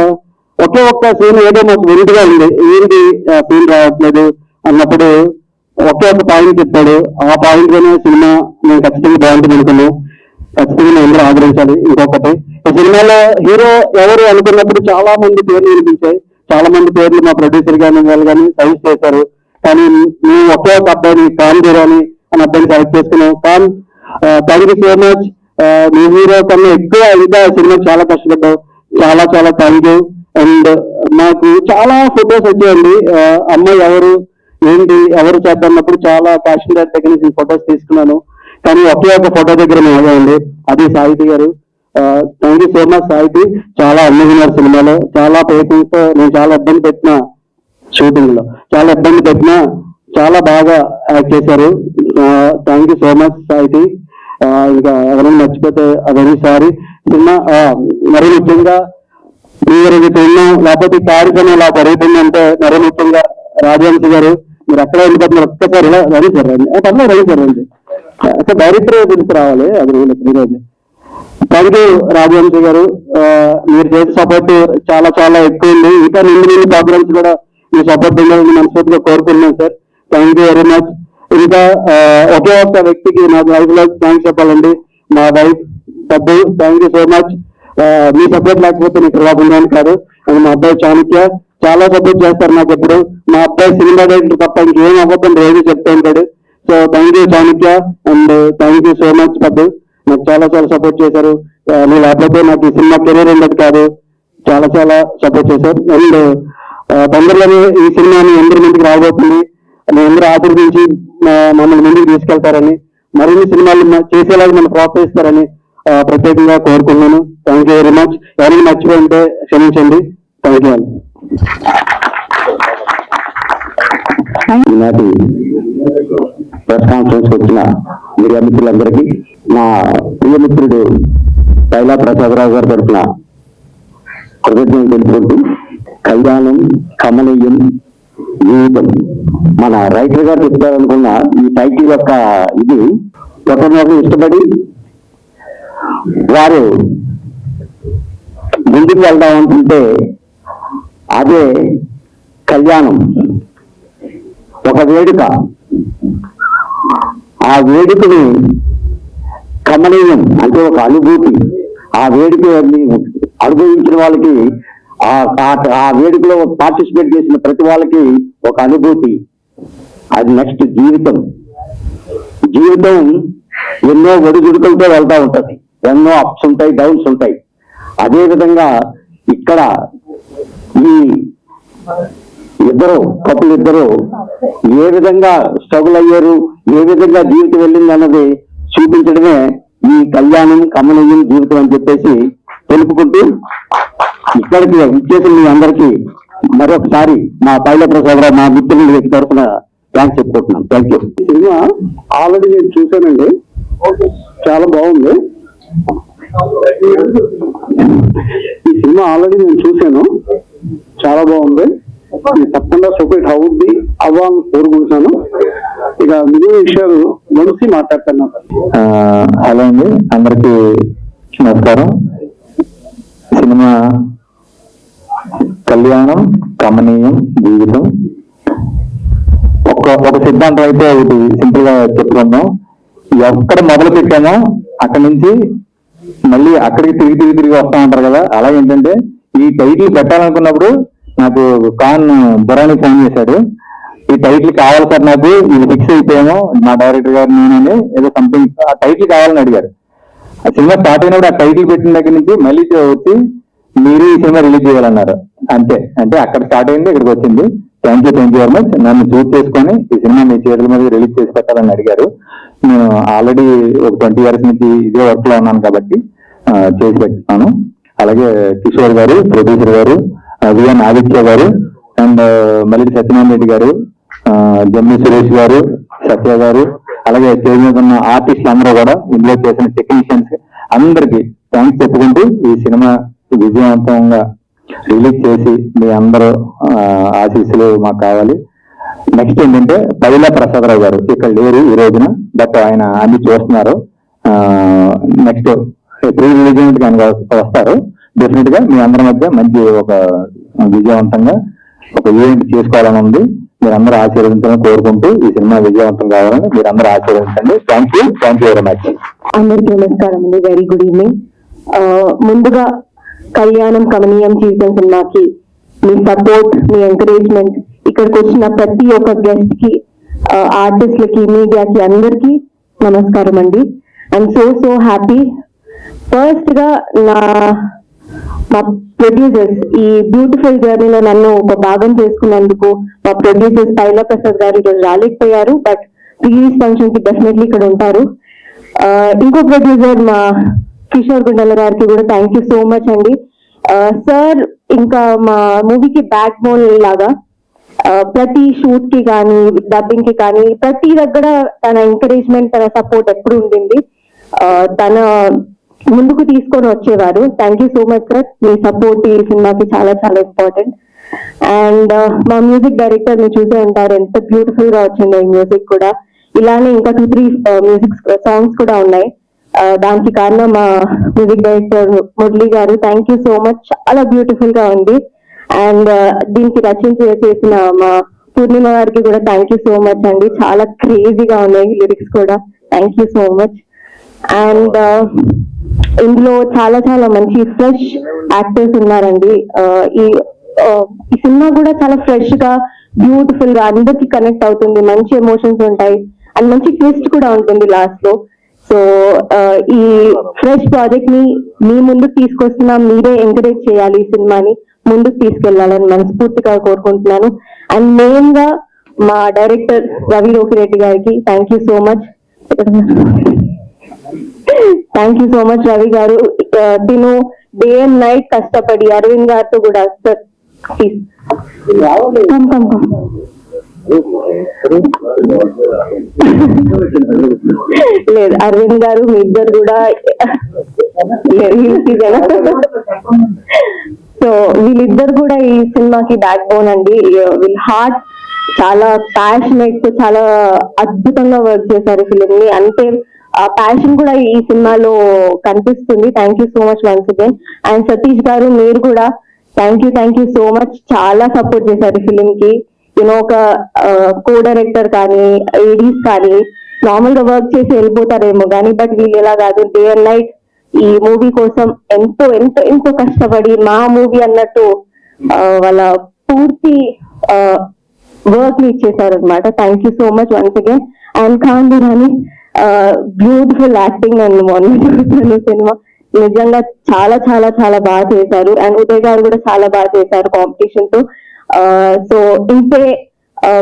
ఒకే ఒక్క సీన్ ఏదో మాకు వింటుగా ఉంది, ఏంటి సీన్ రావట్లేదు అన్నప్పుడు ఒకే ఒక పాయింట్ చెప్పాడు. ఆ పాయింట్ లోనే సినిమా నేను ఖచ్చితంగా బాగుంటుంది అనుకున్నాను, ఖచ్చితంగా నేను అందరూ ఆదరించాలి. ఇంకొకటి, ఈ సినిమాలో హీరో ఎవరు అనుకున్నప్పుడు చాలా మంది పేర్లు వినిపించాయి, చాలా మంది పేర్లు మా ప్రొడ్యూసర్ కానీ వాళ్ళు కానీ సజెస్ట్ చేశారు. కానీ మేము ఒకే ఒక అబ్బాయిని ఖాన్ హీరో అని అబ్బాయిని సెలెక్ట్ చేసుకున్నాం. Khan, thank you so much. Me hero కన్నా ఎక్కువ ఇంకా సినిమా చాలా కష్టపడ్డావు, చాలా చాలా థ్యాంక్ యూ. అండ్ మాకు చాలా ఫొటోస్ వచ్చాయండి, అమ్మాయి ఎవరు ఏంటి ఎవరు చేద్దామన్నప్పుడు చాలా ప్యాషనెట్ దగ్గర నుంచి ఫొటోస్ తీసుకున్నాను. కానీ ఒకే ఒక ఫోటో దగ్గర మేము ఆగామండి, అది సాహితి గారు. Thank you so much Sahithi, చాలా అన్నిన్నారు సినిమాలో, చాలా పేషెన్స్ తో నేను చాలా ఇబ్బంది పెట్టిన షూటింగ్ లో, చాలా ఇబ్బంది పెట్టినా చాలా బాగా యాక్ట్ చేశారు. Thank you so much Sahithi. ఇంకా ఎవరైనా మర్చిపోతే అవన్నీ సారీ. సినిమా మరీ ముఖ్యంగా మీరు ఉన్నాం లేకపోతే ఈ కార్యక్రమం ఇలా జరుగుతుందంటే మరీ ముఖ్యంగా రాజవంశి గారు, మీరు ఎక్కడ వెళ్ళిపోతున్నారు ఒక్కసారి ఇలా రండి సార్, రండి పర్లేదు రండి సార్, రండి. అసలు డైరెక్టర్ పిలిచి రావాలి, అది ఈరోజు థ్యాంక్ యూ రాజవంశీ గారు. మీరు చేసే సపోర్ట్ చాలా చాలా ఎక్కువ ఉంది. ఇంకా నిండు ప్రోగ్రామ్స్ కూడా మీ సపోర్ట్ ఉండాలని మనస్ఫూర్తిగా కోరుకుంటున్నాను sir. Thank you very much. ఇంకా ఒకే ఒక్క వ్యక్తికి నా లైఫ్ లో థ్యాంక్స్ చెప్పాలండి, మా వైఫ్ పెద్ద. Thank you so much. Me support లేకపోతే నేను రాకుండా కాదు. అండ్ మా అబ్బాయి చాణక్య చాలా సపోర్ట్ చేస్తారు నాకు ఎప్పుడు. మా అబ్బాయి సినిమా డైరెక్టర్ తప్ప ఇంకేం అవ్వద్దని రోజు చెప్తూ ఉంటాడు. So thank you Chanakya and thank you so much పెద్ద. నాకు చాలా చాలా సపోర్ట్ చేశారు. నేను లేకపోతే నాకు ఈ సినిమా కెరీర్ ఉండదు కాదు. చాలా చాలా సపోర్ట్ చేశారు. అండ్ తొందరలోనే ఈ సినిమాని అందరి ముందుకు రాబోతుంది. మీ అందరూ ఆశీర్వదించి మమ్మల్ని ముందుకు తీసుకెళ్తారని, మరిన్ని సినిమాలు చేసేలాగా మనం ప్రోత్సహిస్తారని ప్రత్యేకంగా కోరుకున్నాను. Thank you very much. ఎవరైనా మర్చిపోయి ఉంటే క్షమించండి. Thank you. ఈనాటి ప్రెస్ కాన్ఫరెన్స్ వచ్చిన మీడియా మిత్రులందరికీ నా ప్రియమిత్రుడు పైలా ప్రసాదరావు గారి తరఫున కృతజ్ఞతలు తెలుపుకుంటూ, కళ్యాణం కమనీయం జీవితం మన రైటర్ గారు చెప్తారనుకున్న ఈ టైటిల్ యొక్క ఇది ఒకరినొకరు ఇష్టపడి వారు ముందుకు వెళ్దామనుకుంటే అదే కళ్యాణం, ఒక వేడుక. ఆ వేడుకని కమనీయం అంటే ఒక అనుభూతి. ఆ వేడుకని అనుభవించిన వాళ్ళకి, ఆ వేడుకలో పార్టిసిపేట్ చేసిన ప్రతి వాళ్ళకి ఒక అనుభూతి. అది నెక్స్ట్ జీవితం. జీవితం ఎన్నో ఒడిదుడుకులతో వెళ్తా ఉంటది, ఎన్నో అప్స్ ఉంటాయి, డౌన్స్ ఉంటాయి. అదే విధంగా ఇక్కడ ఈ కపుల్ ఇద్దరు ఏ విధంగా స్ట్రగుల్ అయ్యారు, ఏ విధంగా జీవితం వెళ్ళింది అన్నది చూపించడమే ఈ కళ్యాణం కమనీయం జీవితం అని చెప్పేసి తెలుపుకుంటూ, ఇక్కడికి ఇచ్చేసి మీ అందరికీ మరొకసారి మా పైల ప్రసాదరావు మా మిత్రుల తరఫున థ్యాంక్స్ చెప్పుకుంటున్నాం. Thank you. సినిమా ఆల్రెడీ నేను చూశానండి, చాలా బాగుంది. ఈ సినిమా ఆల్రెడీ నేను చూశాను, చాలా బాగుంది. తప్పకుండా సూపర్ హిట్ అవుద్ది అవ్వాలని కోరుకుంటున్నాను. ఇక మిగిలిన విషయాలు మనసి మాట్లాడతాను. హలో అండి, అందరికీ నమస్కారం. సినిమా కళ్యాణం కమనీయం జీవితం. ఒక సిద్ధాంతం అయితే ఒకటి సింపుల్ గా చెప్పుకుందాం. ఎక్కడ మొదలు పెట్టామో అక్కడి నుంచి మళ్ళీ అక్కడికి తిరిగి వస్తా ఉంటారు కదా. అలా ఏంటంటే ఈ టైటిల్ పెట్టాలనుకున్నప్పుడు నాకు బురాని ఫోన్ చేశాడు. ఈ టైటిల్ కావాలి సార్, నాకు ఇది ఫిక్స్ అయిపోయాము మా డైరెక్టర్ గారు నేనని ఏదో సంథింగ్ ఆ టైటిల్ కావాలని అడిగారు. ఆ సినిమా స్టార్ట్ అయినప్పుడు ఆ టైటిల్ పెట్టిన దగ్గర నుంచి మళ్ళీ వచ్చి మీరు ఈ సినిమా రిలీజ్ చేయాలన్నారు. అంతే, అంటే అక్కడ స్టార్ట్ అయింది, ఇక్కడికి వచ్చింది. Thank you very much. నన్ను చూస్ చేసుకొని ఈ సినిమా మీ చేతుల మీద రిలీజ్ చేసి పెట్టాలని అడిగారు. నేను ఆల్రెడీ ఒక 20 years నుంచి ఇదే వర్క్ లో ఉన్నాను కాబట్టి చేసి పెట్టున్నాను. అలాగే కిషోర్ గారు, ప్రొడ్యూసర్ గారు, విఎన్ ఆదిత్య గారు, అండ్ మల్లి సత్యనారాయణ రెడ్డి గారు, జమ్మి సురేష్ గారు, సత్య గారు, అలాగే స్టేజ్ మీద ఉన్న ఆర్టిస్టులు అందరూ కూడా, ఇందులో చేసిన టెక్నీషియన్స్ అందరికీ థ్యాంక్స్ చెప్పుకుంటూ ఈ సినిమా విజయవంతంగా రిలీజ్ చేసి మీ అందరూ ఆశీస్సులు మాకు కావాలి. నెక్స్ట్ ఏంటంటే పైల ప్రసాదరావు గారు ఇక్కడ లేరు ఈ రోజున, బట్ ఆయన అన్ని చూస్తున్నారు. నెక్స్ట్ ప్రీ రిలీజ్ ఆయన వస్తారు. డెఫినెట్ గా మీ అందరి మధ్య మంచి ఒక విజయవంతంగా ఒక ఈవెంట్ చేసుకోవాలని ఉంది. మీరందరూ ఆశీర్వదించాలని కోరుకుంటూ ఈ సినిమా విజయవంతం కావాలని మీరందరూ ఆశీర్వదించండి. Thank you very much. అందరికీ నమస్కారం అండి, వెరీ గుడ్ ఈవినింగ్. ముందుగా కళ్యాణం కమనీయం జీవితం సినిమాకి మీ సపోర్ట్, మీ ఎంకరేజ్మెంట్, ఇక్కడికి వచ్చిన ప్రతి ఒక్క గెస్ట్ కి, ఆర్టిస్టులకి, మీడియాకి అందరికీ నమస్కారం అండి. I'm so happy. ఫస్ట్ గా మా ప్రొడ్యూసర్స్ ఈ బ్యూటిఫుల్ జర్నీలో నన్ను ఒక భాగం చేసుకున్నందుకు మా ప్రొడ్యూసర్స్ పైలా ప్రసాద్ గారు ఈరోజు రాలేకపోయారు, బట్ రిలీజ్ ఫంక్షన్ కి డెఫినెట్లీ ఇక్కడ ఉంటారు. ఇంకో ప్రొడ్యూసర్ మా కిషోర్ గుండెల గారికి కూడా థ్యాంక్ యూ సో మచ్ అండి. సార్ ఇంకా మా మూవీకి బ్యాక్ బోన్ లాగా ప్రతి షూట్ కి కానీ, డబ్బింగ్ కి కానీ, ప్రతి దగ్గర తన ఎంకరేజ్మెంట్, తన సపోర్ట్ ఎప్పుడు ఉండింది. తన ముందుకు తీసుకొని వచ్చేవారు. Thank you so much sir. Me support ఈ సినిమాకి చాలా ఇంపార్టెంట్. అండ్ మా మ్యూజిక్ డైరెక్టర్ ని చూసే ఉంటారు, ఎంత బ్యూటిఫుల్ గా వచ్చిందో ఈ మ్యూజిక్ కూడా. ఇలానే ఇంకా 2-3 మ్యూజిక్ సాంగ్స్ కూడా ఉన్నాయి. దానికి కారణం మా మ్యూజిక్ డైరెక్టర్ మురళి గారు. Thank you so much. చాలా బ్యూటిఫుల్ గా ఉంది. అండ్ దీనికి చేసిన మా పూర్ణిమ గారికి కూడా థ్యాంక్ యూ సో మచ్ అండి. చాలా క్రేజీగా ఉన్నాయి లిరిక్స్ కూడా. Thank you so much. And ఇందులో చాలా చాలా మంచి ఫ్రెష్ యాక్టర్స్ ఉన్నారండి. ఈ సినిమా కూడా చాలా ఫ్రెష్ గా బ్యూటిఫుల్ గా అందరికి కనెక్ట్ అవుతుంది. మంచి ఎమోషన్స్ ఉంటాయి అండ్ మంచి ట్విస్ట్ కూడా ఉంటుంది లాస్ట్ లో. సో ఈ ఫ్రెష్ ప్రాజెక్ట్ ని మీ ముందుకు తీసుకొస్తున్నా, మీరే ఎంకరేజ్ చేయాలి, ఈ సినిమాని ముందుకు తీసుకెళ్లాలని మనస్ఫూర్తిగా కోరుకుంటున్నాను. అండ్ మెయిన్ గా మా డైరెక్టర్ రవి రోకిరెడ్డి గారికి thank you so much. Thank you so much Ravi గారు. తిను డే అండ్ నైట్ కష్టపడి అరవింద్ గారితో కూడా లేదు అరవింద్ గారు మీ ఇద్దరు కూడా సో వీళ్ళిద్దరు కూడా ఈ సినిమాకి బ్యాక్ బోన్ అండి. వీళ్ళ హార్ట్ చాలా ప్యాషనేట్, చాలా అద్భుతంగా వర్క్ చేశారు ఫిలిం ని. అంటే ఆ ప్యాషన్ కూడా ఈ సినిమాలో కనిపిస్తుంది. Thank you so much once again. And Satish గారు మీరు కూడా థ్యాంక్ యూ సో మచ్. చాలా సపోర్ట్ చేశారు ఫిలిం కి. యూనో ఒక కో డైరెక్టర్ కానీ ఏడీస్ కానీ నార్మల్ గా వర్క్ చేసి వెళ్ళిపోతారేమో కానీ, బట్ వీళ్ళు ఎలా కాదు, డే అండ్ నైట్ ఈ మూవీ కోసం ఎంతో ఎంతో ఎంతో కష్టపడి మా మూవీ అన్నట్టు వాళ్ళ పూర్తి వర్క్ ని ఇచ్చేసారు అనమాట. Thank you so much once again. And Khan Durani beautiful acting and morning చూస్తున్నాను సినిమా నిజంగా చాలా చాలా చాలా బాగా చేశారు. అండ్ ఉదయ్ గారు కూడా చాలా బాగా చేశారు కాంపిటీషన్ తో. సో ఇంతే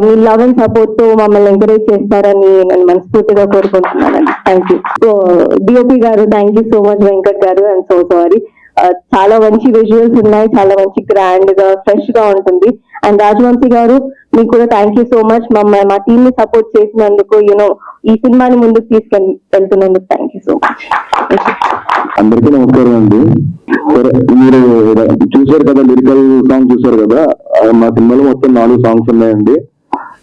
మీ లవ్ అండ్ సపోర్ట్ తో మమ్మల్ని ఎంకరేజ్ చేస్తారని నేను మనస్ఫూర్తిగా కోరుకుంటున్నానండి. Thank you. సో డిఓపి గారు thank you so much. Venkat గారు అండ్ సో సారీ. చాలా మంచి విజువల్స్ ఉన్నాయి, చాలా మంచి గ్రాండ్ గా ఫ్రెష్ గా ఉంటుంది. అండ్ రాజవంశీ గారు మీకు కూడా థ్యాంక్ యూ సో మచ్. మా టీమ్ ని సపోర్ట్ చేసినందుకు, యూనో ఈ సినిమాని ముందుకు వెళ్తున్నందుకు థ్యాంక్ యూ సో మచ్. అందరికీ నమస్కారం అండి. సరే, మీరు చూసారు కదా, లిరికల్ సాంగ్ చూసారు కదా, మా సినిమాలో మొత్తం 4 సాంగ్స్ ఉన్నాయండి.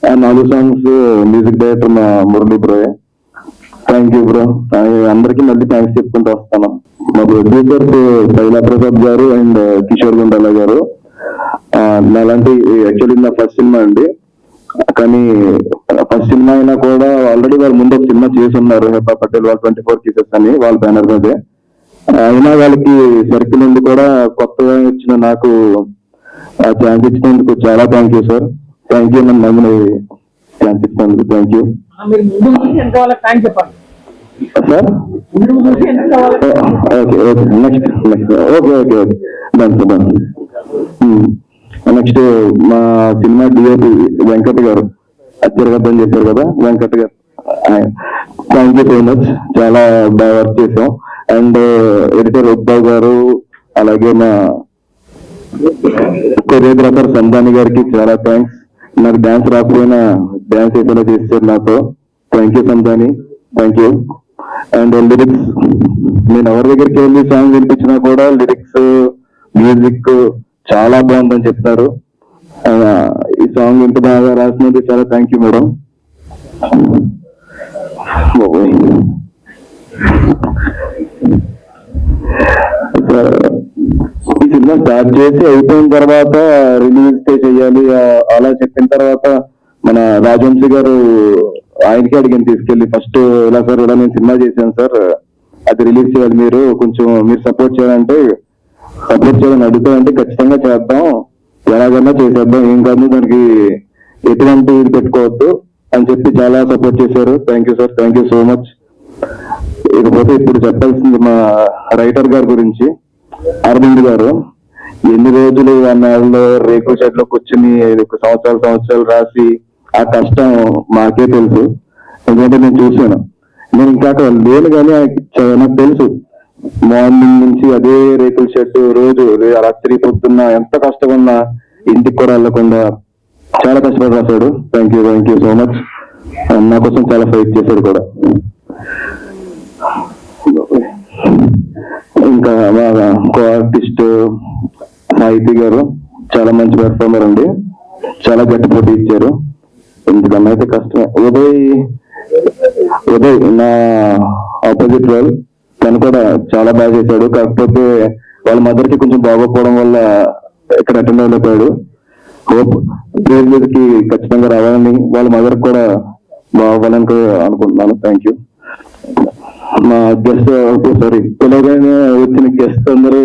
ఆ 4 సాంగ్స్ మ్యూజిక్ డైరెక్టర్ మా మురళీ బ్రోయే. Thank you bro. అందరికీ మళ్ళీ థ్యాంక్స్ చెప్పుకుంటూ వస్తాను. మా ప్రొడ్యూసర్స్ శైలా ప్రసాద్ గారు అండ్ కిషోర్ గుండాల గారు. నాలాంటి యాక్చువల్లీ నా ఫస్ట్ సినిమా అండి, కానీ ఫస్ట్ సినిమా అయినా కూడా ఆల్రెడీ వాళ్ళు ముందు ఒక సినిమా చేసి ఉన్నారు, హెబ్బా పటేల్ వాళ్ళ 24 Kisses అని, వాళ్ళ బ్యానర్ మీదే. అయినా వాళ్ళకి సర్కిల్ నుండి కూడా కొత్తగా వచ్చిన నాకు ఛాన్స్ ఇచ్చినందుకు చాలా thank you sir. Thank you. నన్ను ఛాన్స్ ఇచ్చినందుకు thank you sir. Okay okay next okay okay okay done sir done. Next మా సినిమా డిఓపి వెంకట్ గారు తిరగద్దని చెప్పారు కదా, వెంకట్ గారు థ్యాంక్ యూ సో మచ్. చాలా బాగా వర్క్ చేసాం. అండ్ ఎడిటర్ ఉద్దవ్ గారు, అలాగే మా కొరియోగ్రాఫర్ సందాని గారికి చాలా థ్యాంక్స్. నాకు డాన్స్ రాకపోయినా డాన్స్ ఏదైనా చేశారు నాతో. Thank you Sandani, thank you. And lyrics, నేను ఎవరి దగ్గరికి వెళ్ళి సాంగ్ వినిపించినా కూడా లిరిక్స్ మ్యూజిక్ చాలా బాగుందని చెప్తారు. ఈ సాంగ్ ఇంత బాగా రాసినందుకు చాలా థ్యాంక్ యూ మేడం. ఈ సినిమా స్టార్ట్ చేసి అయిపోయిన తర్వాత రిలీజ్ డే చెయ్యాలి అలా చెప్పిన తర్వాత మన రాజవంశీ గారు ఆయనకి అడిగాను తీసుకెళ్ళి, ఫస్ట్ ఇలా సార్ ఇలా నేను సినిమా చేశాను సార్, అది రిలీజ్ చేయాలి, మీరు కొంచెం మీరు సపోర్ట్ చేయాలంటే, సపోర్ట్ చేయాలని అడుగుతామంటే ఖచ్చితంగా చేద్దాం, ఎలాగైనా చేసేద్దాం, ఏం కాదు, దానికి ఎటువంటి ఇది పెట్టుకోవద్దు అని చెప్పి చాలా సపోర్ట్ చేశారు. Thank you sir, thank you so much. ఇకపోతే ఇప్పుడు చెప్పాల్సింది మా రైటర్ గారి గురించి, అరవింద్ గారు. ఎన్ని రోజులు ఆ నెలలో రేకుల షెడ్ లో కూర్చుని సంవత్సరాలు రాసి ఆ కష్టం మాకే తెలుసు, ఎందుకంటే నేను చూసాను. నేను ఇంకా అక్కడ లేను కానీ నాకు తెలుసు. మార్నింగ్ నుంచి అదే రేకుల షెడ్, రోజు రాత్రి పొద్దున్న ఎంత కష్టమన్నా ఇంటికి కూడా వెళ్ళకుండా చాలా కష్టపడి రాశాడు. Thank you so much. నా కోసం చాలా ఫైట్ చేశాడు కూడా. ఇంకా మా కో ఆర్టిస్ట్ సాహితీ గారు చాలా మంచి పెర్ఫార్మర్ అండి, చాలా గట్టి పోటీ ఇచ్చారు. ఎందుకన్నా అయితే కష్టమే. ఉదయ్ నా ఆపోజిట్ రోల్ తను కూడా చాలా బాగా చేశాడు. కాకపోతే వాళ్ళ మదర్ కి కొంచెం బాగోకపోవడం వల్ల ఇక్కడ అటెండ్ అయిపోయాడు. హోప్ స్టేజ్ మీదకి ఖచ్చితంగా రావాలని, వాళ్ళ మదర్ కూడా బాగోవాలని అనుకుంటున్నాను. Thank you. మా గెస్ట్ పిలవగానే వచ్చిన గెస్ట్ అందరూ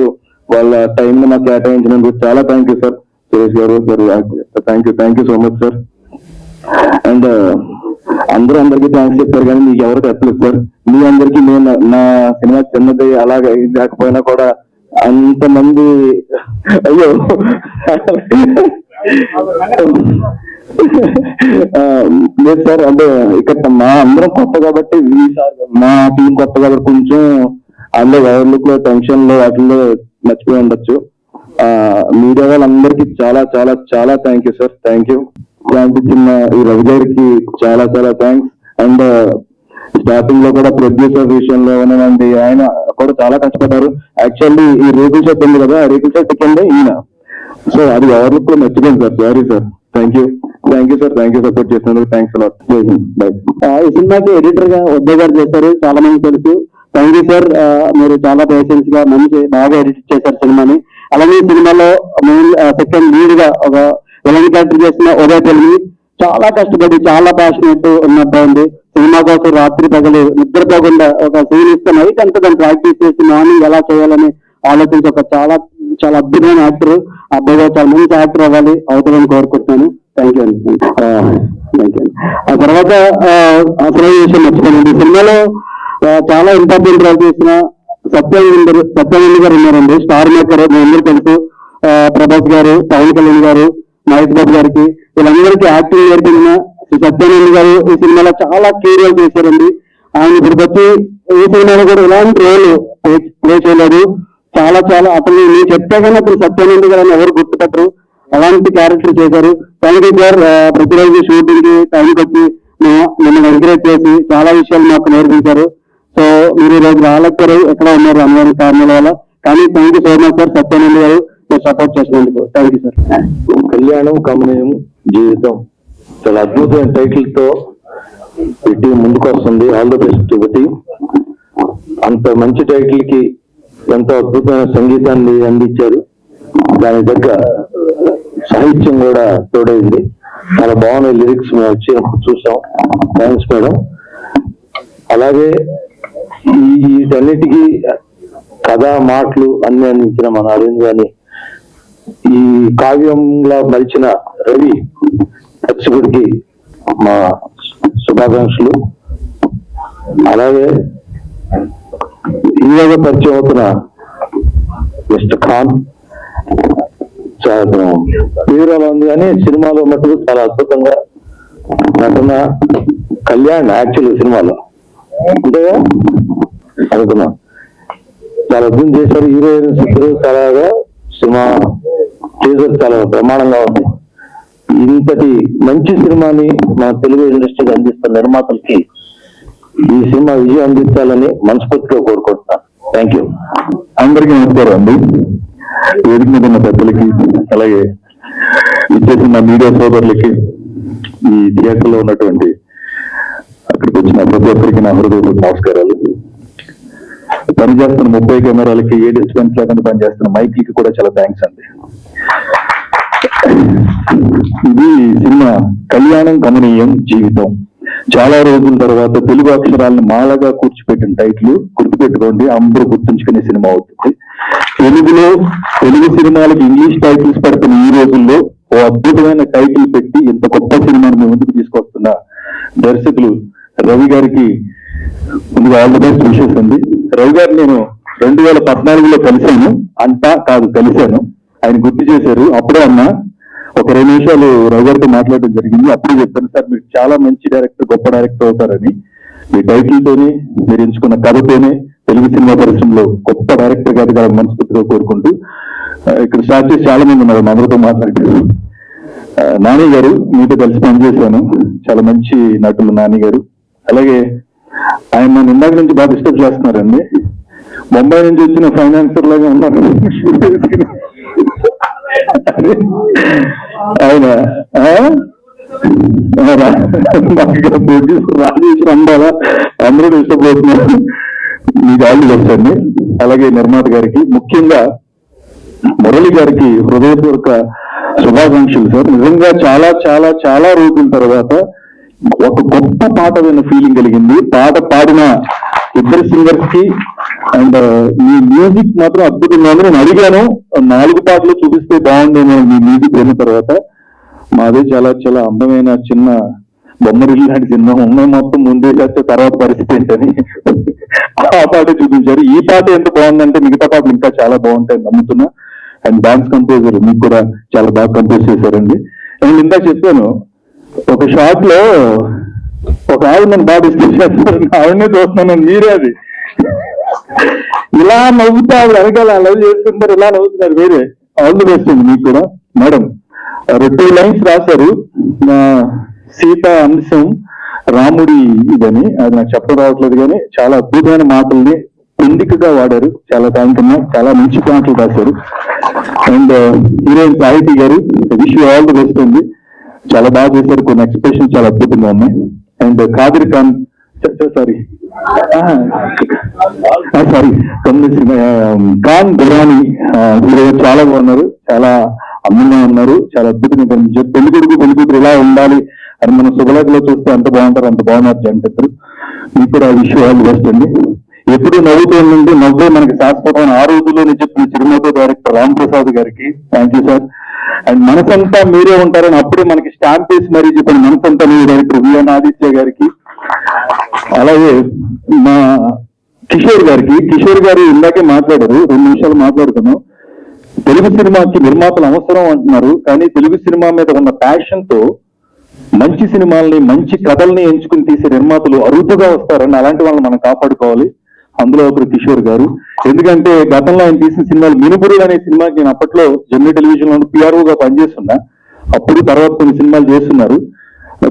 వాళ్ళ టైం నాకు కేటాయించినందుకు చాలా థ్యాంక్ యూ సార్. సురేష్ గారు sir, thank you so much sir. And అందరికీ థ్యాంక్స్ చెప్పారు, కానీ మీకు ఎవరు చెప్పలేదు సార్. మీ అందరికీ నేను నా సినిమా చిన్నది అలాగే లేకపోయినా కూడా అంతమంది అయ్యో లేదు సార్, అంటే ఇక్కడ మా అందరం కొత్త కాబట్టి మా టీం కొత్త కాబట్టి కొంచెం అందులో వైర్లకు టెన్షన్ లో వాటిల్లో మర్చిపోయి ఉండొచ్చు. మీడియా వాళ్ళందరికీ చాలా చాలా చాలా thank you sir. Thank you. చిన్న ఈ రవి గారికి చాలా చాలా థ్యాంక్స్. అండ్ స్టార్టింగ్ లో కూడా ప్రొడ్యూసర్ విషయంలో ఏమన్నానండి, ఆయన కూడా చాలా కష్టపడ్డారు. యాక్చువల్లీ ఈ రేకుల షెడ్ ఉంది కదా, ఆ రేకుల షెడ్ కింద ఈయన, సో అది ఎవరికి కూడా మర్చిపోయింది sir. Sorry sir. Thank you sir. Thank you support చేసినందుకు. Thanks a lot. బై. ఈ సినిమాకి ఎడిటర్ గా ఉదయ్ గారు చేశారు, చాలా మంది తెలుసు. Thank you sir. మీరు చాలా పేషెన్స్ గా మంచి బాగా ఎడిట్ చేశారు సినిమాని. అలాగే సినిమాలో మెయిన్ సెకండ్ లీడ్ గా ఒక విలన్ క్యారెక్టర్ చేసిన ఉదయ్ తెలుగు చాలా కష్టపడి చాలా ప్యాషనేట్ ఉన్నట్టు సినిమా కోసం రాత్రి పగలు నిద్రపోకుండా ఒక సీన్ ఇస్తే నైట్ అంతా దాన్ని ప్రాక్టీస్ చేసి మార్నింగ్ ఎలా చేయాలని ఆలోచించి ఒక చాలా చాలా అద్భుతమైన యాక్టర్. అబ్బాయిగా చాలా మంచి యాక్టర్ అవ్వాలి, అవుతామని కోరుకుంటున్నాను. థ్యాంక్ యూ అండి. Thank you. ఆ తర్వాత అసలు విషయం మర్చిపోయింది, సినిమాలో చాలా ఇంపార్టెంట్ రోల్ చేసిన సత్యానంద్ గారు ఉన్నారండి. స్టార్ మేకర్, మీ అందరూ తెలుసు. ప్రభాస్ గారు, పవన్ కళ్యాణ్ గారు, మహేష్ బాబు గారికి వీళ్ళందరికీ యాక్టింగ్ నేర్పించిన సత్యానంద్ గారు ఈ సినిమాలో చాలా క్యూరియల్ చేశారండి. ఆయన ఇప్పటికి వచ్చి ఈ సినిమాలో కూడా ఇలాంటి రోల్ ప్లే చేయలేదు. చాలా చాలా అతను నేను చెప్తే కానీ అతను సత్యానంద్ గారు ఎవరు గుర్తుపెట్టరు, అలాంటి క్యారెక్టర్ చేశారు. Thank you sir. ప్రతిరోజు షూటింగ్ కి టైంకి వచ్చి మిమ్మల్ని ఎంకరేజ్ చేసి చాలా విషయాలు మాకు నేర్పించారు. సో మీరు ఈ రోజు రాలేకపోయారు, ఎక్కడ ఉన్నారు అన్నదాని కారణాల వల్ల. కానీ thank you so much sir, Satyanand గారు మీరు సపోర్ట్ చేసినందుకు. Thank you sir. కళ్యాణం కమనీయం జీవితం చాలా అద్భుతమైన టైటిల్ తో ఈ టీం ముందుకు వస్తుంది. All the best team. అంత మంచి టైటిల్ కి ఎంతో అద్భుతమైన సంగీతాన్ని అందించారు. దాని దగ్గర సాహిత్యం కూడా తోడైంది. చాలా బాగున్నాయి లిరిక్స్ మేము వచ్చినప్పుడు చూసాం. Thanks madam. అలాగే వీటన్నిటికీ కథ మాటలు అన్ని అందించిన మన అరవింద్ గారిని, ఈ కావ్యంలా మలిచిన రవి దర్శకుడికి మా శుభాకాంక్షలు. అలాగే ఈరోజు పరిచయం అవుతున్న మిస్టర్ ఖాన్ చాలా పేరు అలా ఉంది, కానీ సినిమాలో మటుకు చాలా అద్భుతంగా నటన. కళ్యాణ్ యాక్చువల్ సినిమాలో అంతేగా అనుకున్నా, చాలా అద్భుతం చేశారు. హీరోయిన్స్ ఇద్దరు చాలా సినిమా టీజర్ చాలా ప్రమాణంగా ఉంది. ఇంతటి మంచి సినిమాని మన తెలుగు ఇండస్ట్రీకి అందిస్తున్న నిర్మాతలకి ఈ సినిమా విజయం అందించాలని మనస్ఫూర్తిగా కోరుకుంటున్నాను. Thank you. అందరికీ నమస్కారం అండి. వేదిక మీద ఉన్న పెద్దలకి, అలాగే ఇచ్చేసిన మీడియా సోదరులకి, ఈ థియేటర్ లో ఉన్నటువంటి అక్కడికి వచ్చిన ప్రతి ఒక్కరికి నా హృదయపూర్వక నమస్కారాలు. పనిచేస్తున్న 30 కెమెరాలకి, ఏ డిస్టెన్స్ లేకుండా పనిచేస్తున్న మైక్లకి కూడా చాలా థ్యాంక్స్ అండి. ఇది సినిమా కళ్యాణం కమనీయం జీవితం. చాలా రోజుల తర్వాత తెలుగు అక్షరాలను మాలగా కూర్చిపెట్టిన టైటిల్ గుర్తుపెట్టుకోండి, అందరూ గుర్తుంచుకునే సినిమా అవుతుంది. తెలుగు సినిమాలకు ఇంగ్లీష్ టైటిల్స్ పెడుతున్న ఈ రోజుల్లో ఓ అద్భుతమైన టైటిల్ పెట్టి ఇంత గొప్ప సినిమాని మేము ముందుకు తీసుకొస్తున్న దర్శకులు రవి గారికి ముందుగా ఆల్ ది బెస్ట్ విషెస్ ఉంది. రవి గారు నేను 2014లో కలిశాను, అంతా కాదు కలిశాను, ఆయన గుర్తు చేశారు. అప్పుడే అన్నా ఒక 2 నిమిషాలు రవి గారితో మాట్లాడడం జరిగింది. అప్పుడు చెప్పాను, సార్ మీరు చాలా మంచి డైరెక్టర్, గొప్ప డైరెక్టర్ అవుతారని. మీ టైటిల్ తోనే, మీరు ఎంచుకున్న కథతోనే తెలుగు సినిమా పరిశ్రమలో గొప్ప డైరెక్టర్ గారు గారు మనస్ఫూర్తిగా కోరుకుంటూ, ఇక్కడ స్టార్ట్ చేసి చాలా మంది ఉన్నారు, అందరితో మాట్లాడారు. నాని గారు మీతో కలిసి పనిచేశాను, చాలా మంచి నటులు నాని గారు. అలాగే ఆయన నన్ను ఇందాక నుంచి బాగా డిస్టర్బ్ చేస్తున్నారండి. బొంబాయి నుంచి వచ్చిన ఫైనాన్సర్ లాగా ఉన్నారు ఆయన. రాజేష్ రండాలా అందరూ డిస్టర్బ్ అవుతున్నారు. మీకు ఆల్ ది బెస్ట్ అండి. అలాగే నిర్మాత గారికి, ముఖ్యంగా మురళి గారికి హృదయపూర్వక శుభాకాంక్షలు సార్. నిజంగా చాలా చాలా చాలా రోజుల తర్వాత ఒక గొప్ప పాట విన్న ఫీలింగ్ కలిగింది. పాట పాడిన ఇద్దరు సింగర్స్ కి అండ్ మీ మ్యూజిక్ మాత్రం అద్భుతంగా ఉంది. నేను అడిగాను 4 పాటలు చూపిస్తే బాగుండేమో మీ మ్యూజిక్ విన్న తర్వాత. మాదే చాలా చాలా అందమైన చిన్న బొమ్మరిల్లు లాంటి సినిమా, ఉన్నాయి మొత్తం ముందే చేస్తే తర్వాత పరిస్థితి ఏంటని ఆ పాట చూపించారు. ఈ పాట ఎంత బాగుందంటే మిగతా పాటలు ఇంకా చాలా బాగుంటాయని నమ్ముతున్నా. అండ్ డాన్స్ కంపోజర్ మీకు కూడా చాలా బాగా కంపోజ్ చేశారండి. నేను ఇందా చెప్పాను, ఒక షాట్ లో ఒక ఆవిడ నన్ను బాగా డిస్టర్బ్ చేస్తారు, ఆవిడనే చూస్తున్నాను, మీరే అది ఇలా నవ్వుతా ఆవిడ వెనకాల లవ్ చేసుకుంటారు, ఇలా నవ్వుతున్నారు వేరే. ఆల్ ది బెస్ట్ అండి మీకు కూడా. మేడం 2 లైన్స్ రాశారు, సీత అంశం రాముడి ఇదని, అది నాకు చెప్పడం రావట్లేదు కానీ చాలా అద్భుతమైన మాటల్ని పొందికగా వాడారు. చాలా థ్యాంక్ యూ, చాలా మంచి మాటలు రాశారు. అండ్ హీరోయిన్ సాహితి గారు, wish you all the best అండి, చాలా బాగా చేశారు. కొన్ని ఎక్స్ప్రెషన్ చాలా అద్భుతంగా ఉన్నాయి. అండ్ కాదిర్ ఖాన్, సారీ ఖాన్ గురాని హీరో చాలా బాగున్నారు, చాలా అందంగా ఉన్నారు, చాలా అద్భుతంగా కనిపించారు. పెళ్లికొడుకు ఇలా ఉండాలి అని మనం శుభలేఖలో చూస్తే ఎంత బాగుంటారు, అంత బాగున్నారు జంట ఇద్దరు. మీకు కూడా wish you all the best అండి. ఎప్పుడు నవ్వుతూ ఉండండి, నవ్వే మనకి శాశ్వతమైన ఆ రోజుల్లోనే చెప్పిన చిరునవ్వు డైరెక్టర్ రామ్ ప్రసాద్ గారికి థ్యాంక్ యూ సార్. అండ్ మనసంతా మీరే ఉంటారని అప్పుడే మనకి స్టాంప్ వేసి మరీ చెప్పిన మనసంతా మీరు డైరెక్టర్ విఎన్ ఆదిత్య గారికి, అలాగే మా కిషోర్ గారికి. కిషోర్ గారు ఇందాకే మాట్లాడారు, 2 నిమిషాలు మాట్లాడుతున్నాం. తెలుగు సినిమాకి నిర్మాతలు అవసరం అంటున్నారు, కానీ తెలుగు సినిమా మీద ఉన్న ప్యాషన్ తో మంచి సినిమాల్ని, మంచి కథల్ని ఎంచుకుని తీసే నిర్మాతలు అరుదుగా వస్తారని, అలాంటి వాళ్ళని మనం కాపాడుకోవాలి. అందులో ఒకరు కిషోర్ గారు. ఎందుకంటే గతంలో ఆయన తీసిన సినిమాలు, మినుపురుడు అనే సినిమాకి నేను అప్పట్లో జెమినీ టెలివిజన్ లో పిఆర్ఓగా పనిచేస్తున్నా, అప్పుడు తర్వాత కొన్ని సినిమాలు చేస్తున్నారు.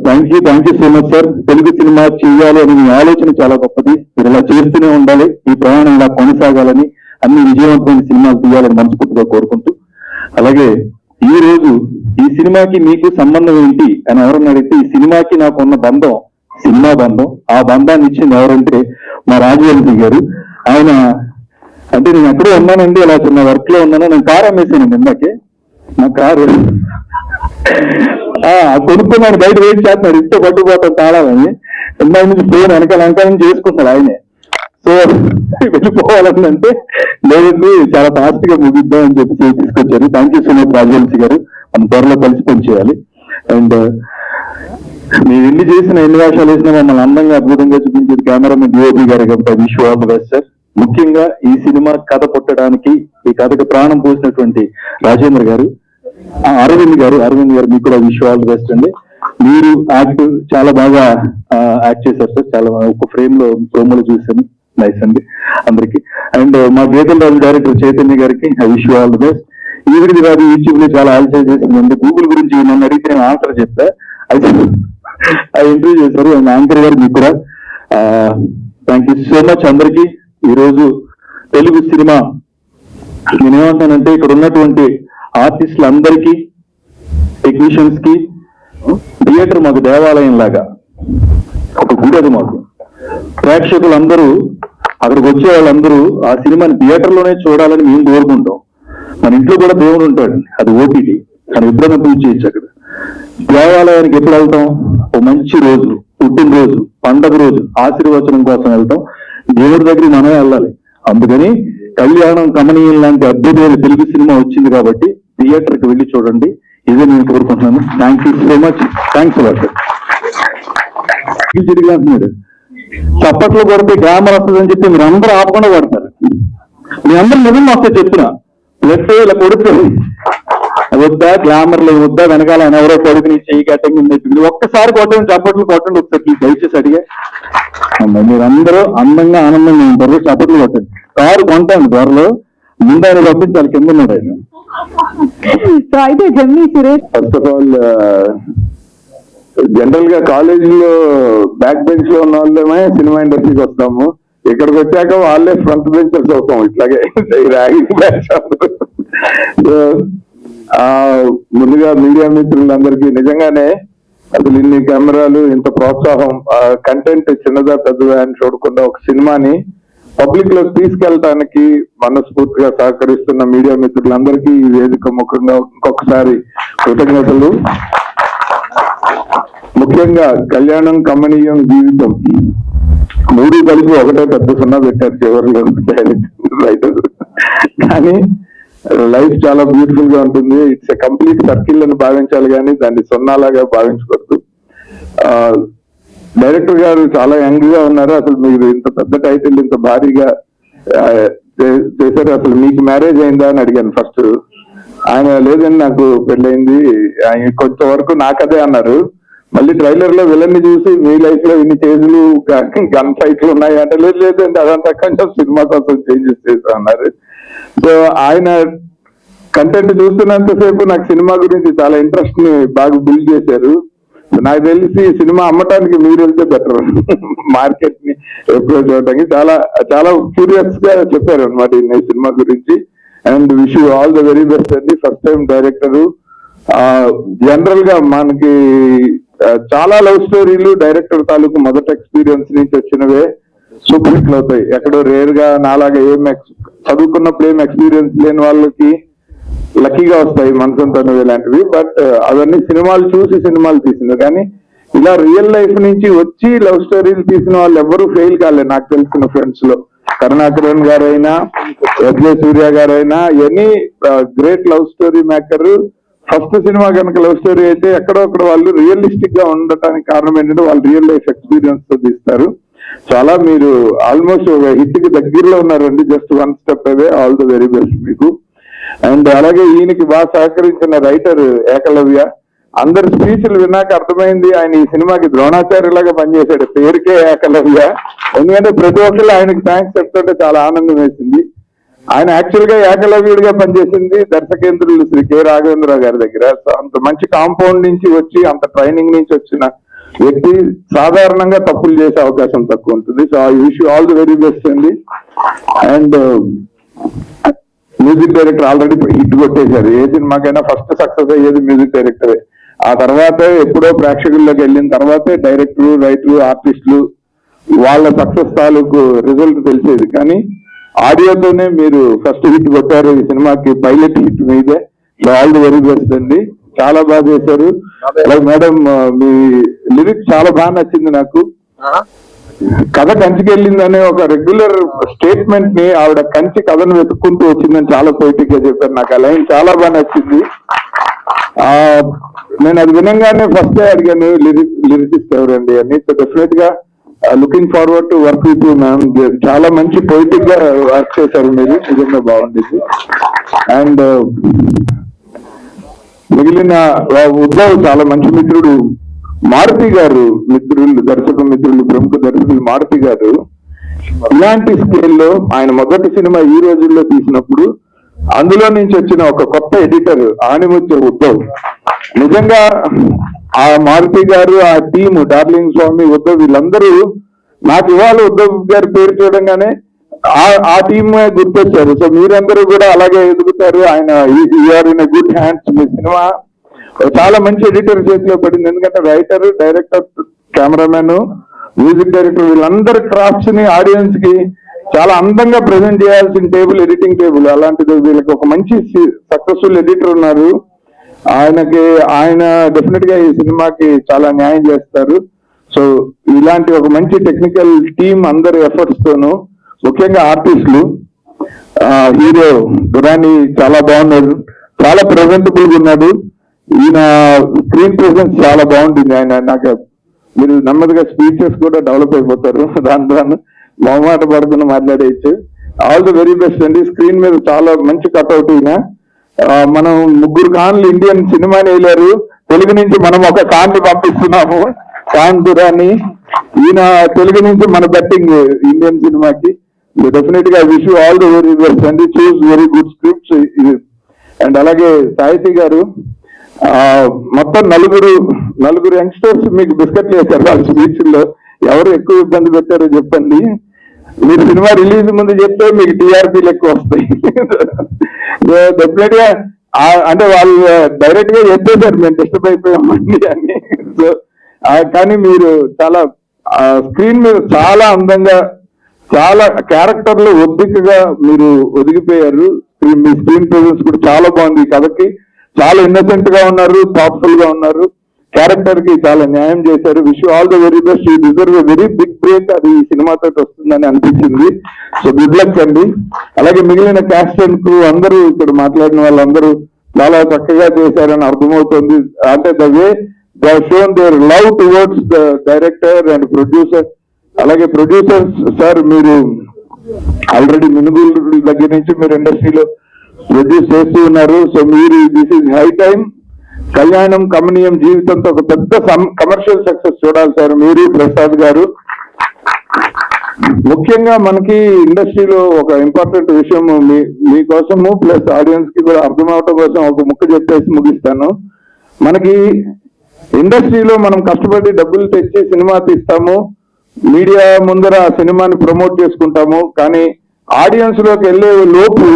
Thank you so much sir. Telugu cinema చేయాలి అని మీ ఆలోచన చాలా గొప్పది, మీరు ఇలా చేస్తూనే ఉండాలి, ఈ ప్రయాణం ఇలా కొనసాగాలని, అన్ని విజయవంతమైన సినిమాలు తీయాలని మనస్ఫూర్తిగా కోరుకుంటూ, అలాగే ఈ రోజు ఈ సినిమాకి మీకు సంబంధం ఏంటి అని ఎవరన్నా అడిగితే, ఈ సినిమాకి నాకు ఉన్న బంధం సినిమా బంధం. ఆ బంధాన్ని ఇచ్చింది ఎవరంటే మా రాజవంశీ గారు. ఆయన అంటే నేను ఎక్కడో ఉన్నానండి, అలా చిన్న వర్క్ లో ఉన్నాను, నేను కారు అమ్మేసాను ఇందాకే, నా కారు కొనుక్కున్నాను, బయట వెయిట్ చేస్తున్నాడు, ఇస్తే పట్టుకుపోతాను తాళాలని. ఇందాక నుంచి ఫోన్ వెనకాల చేసుకుంటాడు ఆయనే. సో వెళ్ళిపోవాలంటే లేదండి, చాలా ఫాస్ట్ గా ముగిద్దాం అని చెప్పి తీసుకొచ్చారు. Thank you so much Rajavamsi గారు, మనం త్వరలో కలిసి పనిచేయాలి. అండ్ మీరు ఎన్ని చేసిన, ఎన్ని వేషాలు వేసినా మమ్మల్ని అందంగా అద్భుతంగా చూపించేది కెమెరామెన్ డిఓపి గారు కాబట్టి wish you all the best sir. ముఖ్యంగా ఈ సినిమా కథ పుట్టడానికి, ఈ కథకు ప్రాణం పోసినటువంటి రాజేంద్ర గారు, అరవింద్ గారు మీకు కూడా wish you all the best అండి. మీరు యాక్ట్ చాలా బాగా యాక్ట్ చేశారు సార్, చాలా ఒక ఫ్రేమ్ లో ప్రోమోలు చూశాను, నైస్ అండి అందరికి. అండ్ మా గీతల్ రాజు డైరెక్టర్ చైతన్య గారికి wish you all the best. ఈవిడిది కాదు, యూట్యూబ్ లో చాలా ఆలోచన చేసింది. గూగుల్ గురించి నన్ను అడిగితే నేను ఆన్సర్ చెప్తా, అయితే ఇంటర్వ్యూ చేశారు. అండ్ యాంకర్ గారు మీకు కూడా థ్యాంక్ యూ సో మచ్ అందరికి. ఈరోజు తెలుగు సినిమా, నేనేమంటానంటే ఇక్కడ ఉన్నటువంటి ఆర్టిస్టులందరికీ, టెక్నీషియన్స్ కి థియేటర్ మాకు దేవాలయం లాగా ఒక గుడి, అది మాకు. ప్రేక్షకులందరూ, అక్కడికి వచ్చే వాళ్ళందరూ ఆ సినిమాని థియేటర్ లోనే చూడాలని మేము కోరుకుంటాం. మన ఇంట్లో కూడా దేవుడు ఉంటాడు, అది ఓటీటీ, కానీ ఎప్పుడైనా పూజ చేయొచ్చు. అక్కడ దేవాలయానికి ఎప్పుడు వెళ్తాం? ఓ మంచి రోజు, పుట్టినరోజు, పండగ రోజు ఆశీర్వచనం కోసం వెళ్తాం. దేవుడి దగ్గరికి మనమే వెళ్ళాలి. అందుకని కళ్యాణం కమనీయం లాంటి అద్భుతమైన తెలుగు సినిమా వచ్చింది కాబట్టి థియేటర్కి వెళ్ళి చూడండి, ఇదే నేను కోరుకుంటున్నాను. Thank you so much, thanks a lot. అంటున్నాడు, చప్పట్లు కొడితే గ్రామర్ వస్తుందని చెప్పి మీరు అందరూ ఆపకుండా పడతారు. మీ అందరూ నిజం వస్తే చెప్తున్నా, లెఫ్ట్ ఇలా కొడుతుంది వద్దా, గ్లామర్లు వద్దా, వెనకాల ఎవరో కొడుకుని చెయ్యి కట్టండి, ఒక్కసారి కొట్టండి, చప్పట్లు కొట్టండి ఒకసారి దయచేసి అడిగా. మీరందరూ అందంగా ఆనందంగా ఉంటారు, చప్పట్లు కొట్టండి. కారు కొంటాను త్వరలో, ముందు ఆయన పంపించాలి, కింద ఉన్నాడు ఆయన. సో అయితే Gemini Suresh, first of all general గా కాలేజీలో బ్యాక్ బెంచ్ లో ఉన్న వాళ్ళమే సినిమా ఇండస్ట్రీకి వస్తాము, ఇక్కడికి వచ్చాక వాళ్ళే ఫ్రంట్ బెంచర్స్ అవుతాం. ఇట్లాగే ర్యాగింగ్ బ్యాచ్. ముందుగా మీడియా మిత్రులందరికీ నిజంగానే అసలు ఇన్ని కెమెరాలు, ఇంత ప్రోత్సాహం, కంటెంట్ చిన్నదా పెద్దదా అని చూడకుండా ఒక సినిమాని పబ్లిక్ లో తీసుకెళ్ళటానికి మనస్ఫూర్తిగా సహకరిస్తున్న మీడియా మిత్రులందరికీ ఈ వేదిక ముఖంగా ఇంకొకసారి కృతజ్ఞతలు. ముఖ్యంగా కళ్యాణం కమనీయం జీవితం మూడు కలిపి ఒకటే పెద్ద సున్నా పెట్టారు చివరిలో రైటర్. కానీ లైఫ్ చాలా బ్యూటిఫుల్ గా ఉంటుంది. ఇట్స్ ఎ కంప్లీట్ సర్కిల్ అని భావించాలి కానీ దాన్ని సున్నాలాగా భావించకూడదు. డైరెక్టర్ గారు చాలా యంగ్ గా ఉన్నారు. అసలు మీరు ఇంత పెద్ద టైటిల్ ఇంత భారీగా చేశారు. అసలు మీకు మ్యారేజ్ అయిందా అని అడిగాను ఫస్ట్. ఆయన లేదని నాకు పెళ్ళైంది, ఆయన కొంతవరకు నాకదే అన్నారు. మళ్ళీ ట్రైలర్ లో విలన్ ని చూసి మీ లైఫ్ లో ఇన్ని చేతులు గన్ ఫైట్లు ఉన్నాయి అంటే లేదండి అదంతా కొంచెం సినిమా కోసం చేంజెస్ చేస్తా అన్నారు. సో ఆయన కంటెంట్ చూస్తున్నంతసేపు నాకు సినిమా గురించి చాలా ఇంట్రెస్ట్ ని బాగా బిల్డ్ చేశారు. నాకు తెలిసి సినిమా అమ్మటానికి మీరు వెళ్తే బెటర్, మార్కెట్ ని అప్రోచ్ అవడానికి. చాలా చాలా క్యూరియస్ గా చెప్పారు అనమాట ఈ సినిమా గురించి. And wish you all the very best అండి. First time director. జనరల్ గా మనకి చాలా లవ్ స్టోరీలు డైరెక్టర్ తాలూకు మొదటి ఎక్స్పీరియన్స్ నుంచి వచ్చినవే సూపర్ హిట్లు అవుతాయి. ఎక్కడో రేర్ గా నాలాగా చదువుకున్నప్పుడు ఏం ఎక్స్పీరియన్స్ లేని వాళ్ళకి లక్కీగా వస్తాయి మనసంతను ఇలాంటివి. బట్ అవన్నీ సినిమాలు చూసి సినిమాలు తీసినారు. కానీ ఇలా రియల్ లైఫ్ నుంచి వచ్చి లవ్ స్టోరీలు తీసిన వాళ్ళు ఎవరు ఫెయిల్ కాలేదు నాకు తెలిసిన ఫ్రెండ్స్ లో. కరుణాకరన్ గారైనా, ఎస్జే సూర్య గారైనా, any great love story maker first cinema కనుక లవ్ స్టోరీ అయితే ఎక్కడో అక్కడ వాళ్ళు రియలిస్టిక్ గా ఉండటానికి కారణం ఏంటంటే వాళ్ళు రియల్ లైఫ్ ఎక్స్పీరియన్స్ తో తీస్తారు. చాలా మీరు ఆల్మోస్ట్ ఒక హిట్ కి దగ్గరలో ఉన్నారండి. Just one step away. All the very best మీకు. అండ్ అలాగే ఈయనకి బాగా సహకరించిన రైటర్ ఏకలవ్య. అందరి స్పీచ్లు విన్నాక అర్థమైంది ఆయన ఈ సినిమాకి ద్రోణాచార్యలాగా పనిచేశాడు. పేరుకే ఏకలవ్య. ఎందుకంటే ప్రతి ఒక్కరు ఆయనకి థ్యాంక్స్ చెప్తుంటే చాలా ఆనందం వేసింది. ఆయన యాక్చువల్ గా ఏకలవ్యుడిగా పనిచేసింది దర్శకేంద్రులు శ్రీ కె రాఘవేంద్రరావు గారి దగ్గర. అంత మంచి కాంపౌండ్ నుంచి వచ్చి అంత ట్రైనింగ్ నుంచి వచ్చిన వ్యక్తి సాధారణంగా తప్పులు చేసే అవకాశం తక్కువ ఉంటుంది. So I wish you all the very best అండి. And music director already hit కొట్టేశారు. ఏ సినిమాకైనా ఫస్ట్ సక్సెస్ అయ్యేది మ్యూజిక్ డైరెక్టరే. ఆ తర్వాత ఎప్పుడో ప్రేక్షకుల్లోకి వెళ్ళిన తర్వాతే డైరెక్టర్లు, రైటర్లు, ఆర్టిస్టులు వాళ్ళ సక్సెస్ తాలూకు రిజల్ట్ తెలిసేది. కానీ ఆడియోతోనే మీరు ఫస్ట్ హిట్ కొట్టారు. ఈ సినిమాకి పైలట్ హిట్ మీదే. ఆల్ ది వెరీ బెస్ట్ అండి. చాలా బాగా చేశారు. అలాగే మేడం మీ లిరిక్స్ చాలా బాగా నచ్చింది నాకు. కథ కంచికి వెళ్ళిందనే ఒక రెగ్యులర్ స్టేట్మెంట్ ని ఆవిడ కంచి కథను వెతుక్కుంటూ వచ్చిందని చాలా పొయిటిక్ గా చెప్పారు. నాకు ఆ లైన్ చాలా బాగా నచ్చింది. నేను అది వినంగానే ఫస్ట్ అడిగాను లిరిసిస్ట్ ఎవరండి అని. సో డెఫినెట్ గా looking forward to work with you ma'am. చాలా మంచి పొయిటిక్ గా వర్క్ చేశారు మీరు. నిజంగా బాగుండేది. అండ్ మిగిలిన ఉద్భవ్ చాలా మంచి మిత్రుడు మారుతి గారు, దర్శక మిత్రులు, ప్రముఖ దర్శకులు మారుతి గారు ఇలాంటి స్కేల్లో ఆయన మొదటి సినిమా ఈ రోజుల్లో తీసినప్పుడు అందులో నుంచి వచ్చిన ఒక కొత్త ఎడిటర్ ఆణిముత్య ఉద్ధవ్. నిజంగా ఆ మారుతి గారు, ఆ టీము డార్లింగ్ స్వామి, ఉద్ధవ్ వీళ్ళందరూ నాకు ఇవాళ ఉద్ధవ్ గారి పేరు చూడంగానే ఆ టీమ్ గుర్తొచ్చారు. సో మీరందరూ కూడా అలాగే ఎదుగుతారు. ఆయన యూఆర్ ఇన్ గుడ్ హ్యాండ్స్. మీ సినిమా చాలా మంచి ఎడిటర్ చేతిలో పడింది. ఎందుకంటే writer, director, cameramen, music director వీళ్ళందరి క్రాఫ్ట్స్ ని ఆడియన్స్ కి చాలా అందంగా ప్రజెంట్ చేయాల్సిన టేబుల్ ఎడిటింగ్ టేబుల్. అలాంటిది వీళ్ళకి ఒక మంచి సక్సెస్ఫుల్ ఎడిటర్ ఉన్నారు. ఆయన డెఫినెట్ గా ఈ సినిమాకి చాలా న్యాయం చేస్తారు. సో ఇలాంటి ఒక మంచి టెక్నికల్ టీమ్ అందరి ఎఫర్ట్స్ తోను, ముఖ్యంగా ఆర్టిస్టులు, హీరో దురాని చాలా బాగున్నాడు, చాలా ప్రెజెంటబుల్ గా ఉన్నాడు. ఈయన స్క్రీన్ ప్రెసెన్స్ చాలా బాగుంటుంది. ఆయన నాకు మీరు నెమ్మదిగా స్పీచెస్ కూడా డెవలప్ అయిపోతారు. దాని మొహమాట పడుకుని మాట్లాడేయచ్చు. ఆల్ ది వెరీ బెస్ట్ అండి. స్క్రీన్ మీద చాలా మంచి కట్అవుట్. ఈయన మనం 3 ఖాన్లు ఇండియన్ సినిమాని వెళ్ళారు. తెలుగు నుంచి మనం ఒక ఖాన్ని పంపిస్తున్నాము, ఖాన్ దురాని. ఈయన తెలుగు నుంచి మన బెట్టింగ్ ఇండియన్ సినిమాకి. డెఫినెట్ గా wish you all the very best అండి. చూస్ వెరీ గుడ్ స్క్రిప్ట్స్. అండ్ అలాగే సాహితీ గారు మొత్తం నలుగురు యంగ్స్టర్స్ మీకు బిస్కెట్లు వేశారు వాళ్ళ స్పీచ్ లో. ఎవరు ఎక్కువ ఇబ్బంది పెట్టారో చెప్పండి. మీరు సినిమా రిలీజ్ ముందు చెప్తే మీకు టీఆర్పీలు ఎక్కువ వస్తాయి. డెఫినెట్ గా అంటే వాళ్ళు డైరెక్ట్ గా చెప్పేశారు మేము డిస్టర్బ్ అయిపోయామండి అని. సో కానీ మీరు చాలా స్క్రీన్ మీద చాలా అందంగా చాలా క్యారెక్టర్లు ఒద్దికగా మీరు ఒదిగిపోయారు. మీ స్క్రీన్ ప్రెజెన్స్ కూడా చాలా బాగుంది. ఈ కథకి చాలా ఇన్నోసెంట్ గా ఉన్నారు, థాట్ఫుల్ గా ఉన్నారు, క్యారెక్టర్ కి చాలా న్యాయం చేశారు. Wish you all the very best. You deserve a very big break. అది ఈ సినిమాతో వస్తుందని అనిపించింది. సో గుడ్ లక్ అండి. అలాగే మిగిలిన క్యాస్ట్ అండ్ క్రూ అందరూ ఇక్కడ మాట్లాడిన వాళ్ళందరూ చాలా చక్కగా చేశారని అర్థమవుతుంది. అంటే the way they have shown there love towards the director and producer. అలాగే ప్రొడ్యూసర్స్ సార్, మీరు ఆల్రెడీ మినుగురు దగ్గర నుంచి మీరు ఇండస్ట్రీలో ప్రొడ్యూస్ చేస్తూ ఉన్నారు. సో మీరు దిస్ ఈజ్ హై టైం కళ్యాణం కమనీయం జీవితంతో ఒక పెద్ద కమర్షియల్ సక్సెస్ చూడాలి సార్ మీరు, ప్రసాద్ గారు. ముఖ్యంగా మనకి ఇండస్ట్రీలో ఒక ఇంపార్టెంట్ విషయం మీకోసము ప్లస్ ఆడియన్స్ కి కూడా అర్థం అవటం కోసం ఒక ముక్క చెప్పేసి ముగిస్తాను. మనకి ఇండస్ట్రీలో మనం కష్టపడి డబ్బులు తెచ్చి సినిమా తీస్తాము, మీడియా ముందర ఆ సినిమాని ప్రమోట్ చేసుకుంటాము, కానీ ఆడియన్స్ లోకి వెళ్ళే లోపు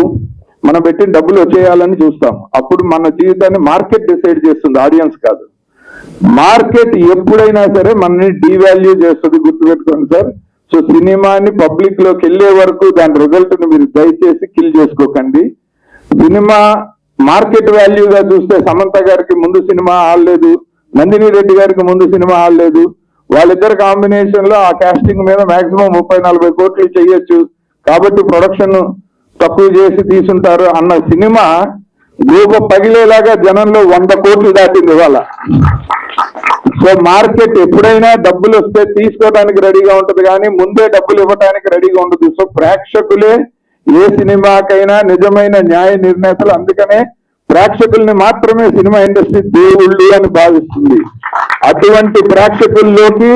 మనం పెట్టిన డబ్బులు వచ్చేయాలని చూస్తాం. అప్పుడు మన జీవితాన్ని మార్కెట్ డిసైడ్ చేస్తుంది, ఆడియన్స్ కాదు. మార్కెట్ ఎప్పుడైనా సరే మనని డీవాల్యూ చేస్తుంది, గుర్తుపెట్టుకోండి సార్. సో సినిమాని పబ్లిక్ లోకి వెళ్ళే వరకు దాని రిజల్ట్ ని మీరు దయచేసి కిల్ చేసుకోకండి. సినిమా మార్కెట్ వాల్యూగా చూస్తే సమంత గారికి ముందు సినిమా ఆడలేదు, నందిని రెడ్డి గారికి ముందు సినిమా ఆడలేదు. వాళ్ళిద్దరు కాంబినేషన్ లో ఆ కాస్టింగ్ మీద మాక్సిమం 30-40 కోట్లు చేయొచ్చు, కాబట్టి ప్రొడక్షన్ తక్కువ చేసి తీసుంటారు అన్న సినిమా గోప పగిలేలాగా జనంలో 100 కోట్లు దాటింది ఇవాళ. సో మార్కెట్ ఎప్పుడైనా డబ్బులు వస్తే తీసుకోవడానికి రెడీగా ఉంటది, కానీ ముందే డబ్బులు ఇవ్వడానికి రెడీగా ఉండదు. సో ప్రేక్షకులే ఏ సినిమాకైనా నిజమైన న్యాయ నిర్ణేతలు. అందుకనే ప్రేక్షకుల్ని మాత్రమే సినిమా ఇండస్ట్రీ దేవుళ్ళు అని భావిస్తుంది. అటువంటి ప్రేక్షకుల్లోకి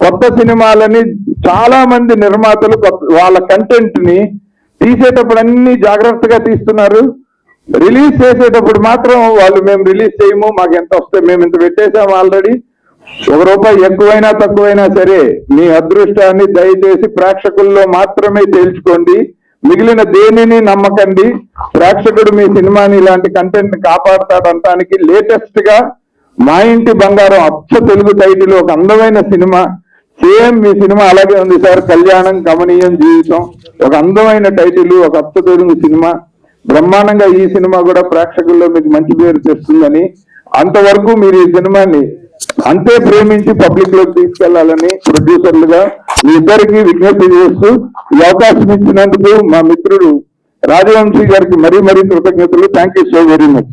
కొత్త సినిమాలని చాలా మంది నిర్మాతలు వాళ్ళ కంటెంట్ ని తీసేటప్పుడు అన్ని జాగ్రత్తగా తీస్తున్నారు. రిలీజ్ చేసేటప్పుడు మాత్రం వాళ్ళు మేము రిలీజ్ చేయము, మాకు ఎంత వస్తే మేము ఇంత పెట్టేసాము ఆల్రెడీ, ₹1 ఎక్కువైనా తక్కువైనా సరే మీ అదృష్టాన్ని దయచేసి ప్రేక్షకుల్లో మాత్రమే తేల్చుకోండి, మిగిలిన దేనిని నమ్మకండి. ప్రేక్షకుడు మీ సినిమాని ఇలాంటి కంటెంట్ కాపాడతాడంటానికి లేటెస్ట్ గా మా ఇంటి బంగారం అచ్చ తెలుగు టైటిల్ ఒక అందమైన సినిమా, సేమ్ మీ సినిమా అలాగే ఉంది సార్, కళ్యాణం కమనీయం జీవితం, ఒక అందమైన టైటిల్, ఒక అచ్చ తెలుగు సినిమా. బ్రహ్మాండంగా ఈ సినిమా కూడా ప్రేక్షకుల్లో మీకు మంచి పేరు తెస్తుందని, అంతవరకు మీరు ఈ సినిమాని అంతే ప్రేమించి పబ్లిక్ లోకి తీసుకెళ్లాలని ప్రొడ్యూసర్లుగా మీ ఇద్దరికి విజ్ఞప్తి చేస్తూ ఈ అవకాశం ఇచ్చినందుకు మా మిత్రుడు రాజవంశీ గారికి మరీ కృతజ్ఞతలు. Thank you so very much.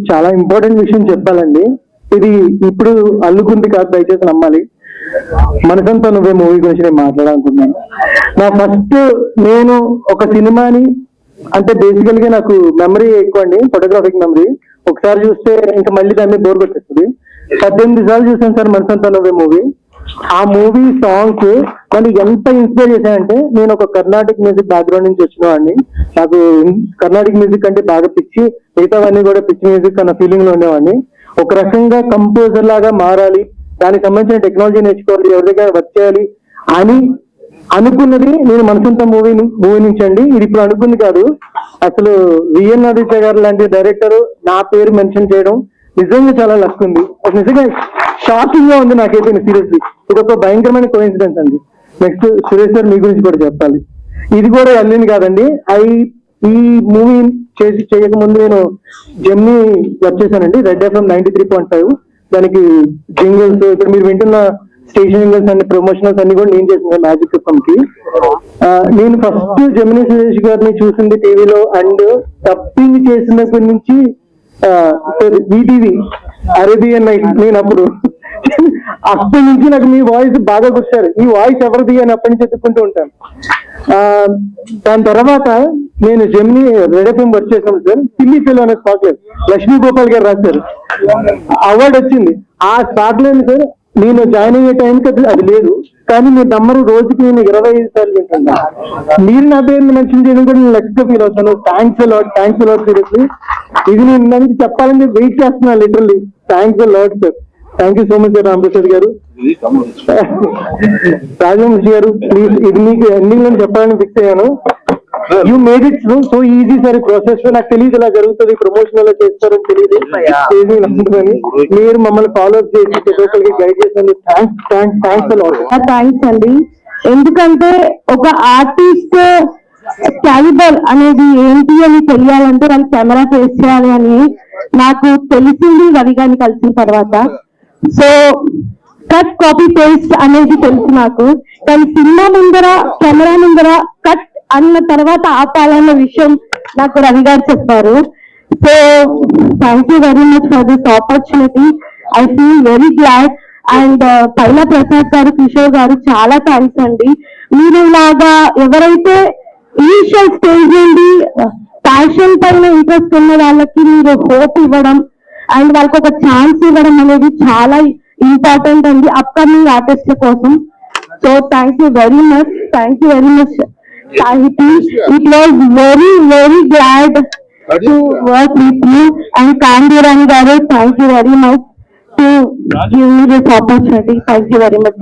చాలా ఇంపార్టెంట్ విషయం చెప్పాలండి. ఇది ఇప్పుడు అల్లుకుంది కాదు, దయచేసి నమ్మాలి. మనసంతా నువ్వే మూవీ గురించి నేను మాట్లాడాలనుకుంటున్నాను. నేను ఒక సినిమాని అంటే బేసికల్ గా నాకు మెమరీ ఎక్కువ అండి, ఫోటోగ్రాఫిక్ మెమరీ. ఒకసారి చూస్తే ఇంకా మళ్ళీ దాన్ని బోర్ కొట్టేస్తుంది. 18 సార్లు చూసాను సార్ మనసంతా నువ్వే మూవీ. ఆ మూవీ సాంగ్స్ నన్ను ఎంత ఇన్స్పైర్ చేశాయంటే, నేను ఒక కర్ణాటిక్ మ్యూజిక్ బ్యాక్గ్రౌండ్ నుంచి వచ్చిన వాడిని. నాకు కర్ణాటిక్ మ్యూజిక్ అంటే బాగా పిచ్చి, మిగతావన్నీ కూడా పిచ్చి మ్యూజిక్ అన్న ఫీలింగ్ లో ఉండేవాడిని. ఒక రకంగా కంపోజర్ లాగా మారాలి, దానికి సంబంధించిన టెక్నాలజీ నేర్చుకోవాలి, ఎవరి దగ్గర వర్క్ చేయాలి అని అనుకున్నది నేను మనసంతా మూవీ నుంచి అండి. ఇది ఇప్పుడు అనుకుంది కాదు. అసలు విఎన్ ఆదిత్య గారు లాంటి డైరెక్టర్ నా పేరు మెన్షన్ చేయడం నిజంగా చాలా లక్ ఉంది. నిజంగా షాకింగ్ గా ఉంది నాకైతే సీరియస్లీ. ఇది ఒక భయంకరమైన కోఇన్సిడెన్స్ అండి. నెక్స్ట్ సురేష్ సార్ మీ గురించి కూడా చెప్పాలి. ఇది కూడా వెళ్ళింది కాదండి. ఈ మూవీ చేయక ముందు నేను జెమ్ని వర్క్ చేశానండి, రెడ్ ఎఫ్ఎం 93.5. దానికి జింగిల్స్, ఇప్పుడు మీరు వింటున్న స్టేషన్ జింగిల్స్ అన్ని ప్రమోషనల్స్ అన్ని కూడా నేను చేసిన మ్యాజిక్ ఎఫ్ఎం కి. నేను ఫస్ట్ జెమిని సురేష్ గారిని చూసింది టీవీలో, అండ్ డబ్బింగ్ చేసినప్పటి నుంచి ఈటీవీ అరేబియన్ నైట్. నేను అప్పటి నుంచి నాకు మీ వాయిస్ బాగా గుర్తారు, ఈ వాయిస్ ఎవరిది అని అప్పటి నుంచి ఎత్తుకుంటూ ఉంటాను. దాని తర్వాత నేను జెమిని రెడ్ ఎఫ్ఎం వర్క్ చేశాను సార్. పిల్లి ఫెలో అనే స్పాట్ లక్ష్మీ గోపాల్ గారు రాశారు, అవార్డు వచ్చింది. ఆ స్పాట్ లో సార్ నేను జాయిన్ అయ్యే టైంకి అది లేదు, కానీ మీ నమ్మరు రోజుకి నేను 25 సార్లు వింటున్నాను. మీరు నా పేరుని మెన్షన్ చేయడం కూడా నేను లక్ష్గా ఫీల్ అవుతాను. Thanks a lot seriously. ఇది నేను దానికి చెప్పాలని వెయిట్ చేస్తున్నాను literally. Thanks a lot sir. Thank you so much sir. Ramprasad గారు, రాజవంశీ గారు, ప్లీజ్ ఇది మీకు ఎండింగ్ లో చెప్పాలని ఫిక్స్ అయ్యాను. You made it so easy sir. Process నాకు తెలియదు ఇలా జరుగుతుంది, ప్రమోషన్ ఎలా చేస్తారని తెలియదు. మీరు మమ్మల్ని ఫాలో అప్ చేసి ప్రతి ఒక్కరికి గైడ్ చేసినందుకు థ్యాంక్స్ అలాట్. థ్యాంక్స్ అండి. ఎందుకంటే ఒక ఆర్టిస్ట్ క్యాలిబర్ అనేది ఏంటి అని తెలియాలంటే వాళ్ళు కెమెరా ఫేస్ చేయాలి అని నాకు తెలిసింది రవి గారిని కలిసిన తర్వాత. సో కట్ కాపీ పేస్ట్ అనేది తెలుసు నాకు, కానీ సినిమా ముందర కెమెరా ముందర కట్ అన్న తర్వాత ఆపాలన్న విషయం నాకు రవి గారు చెప్పారు. So thank you very much for this opportunity. I feel very glad. And Paila Prasad గారు, కిషోర్ గారు చాలా థ్యాంక్స్ అండి. మీరు ఇలాగా ఎవరైతే ఇనిషియల్ స్టేజ్ నుండి ప్యాషన్ పైన ఇంట్రెస్ట్ ఉన్న వాళ్ళకి మీరు హోప్ ఇవ్వడం అండ్ వాళ్ళకి ఒక ఛాన్స్ ఇవ్వడం అనేది చాలా ఇంపార్టెంట్ అండి అప్కమింగ్ ఆర్టిస్ట్ల కోసం. So thank you very much, thank you very much Sahiti. It was very very glad to work with you. And కాందీరాణి గారు, thank you very much to give me this opportunity. Thank you very much.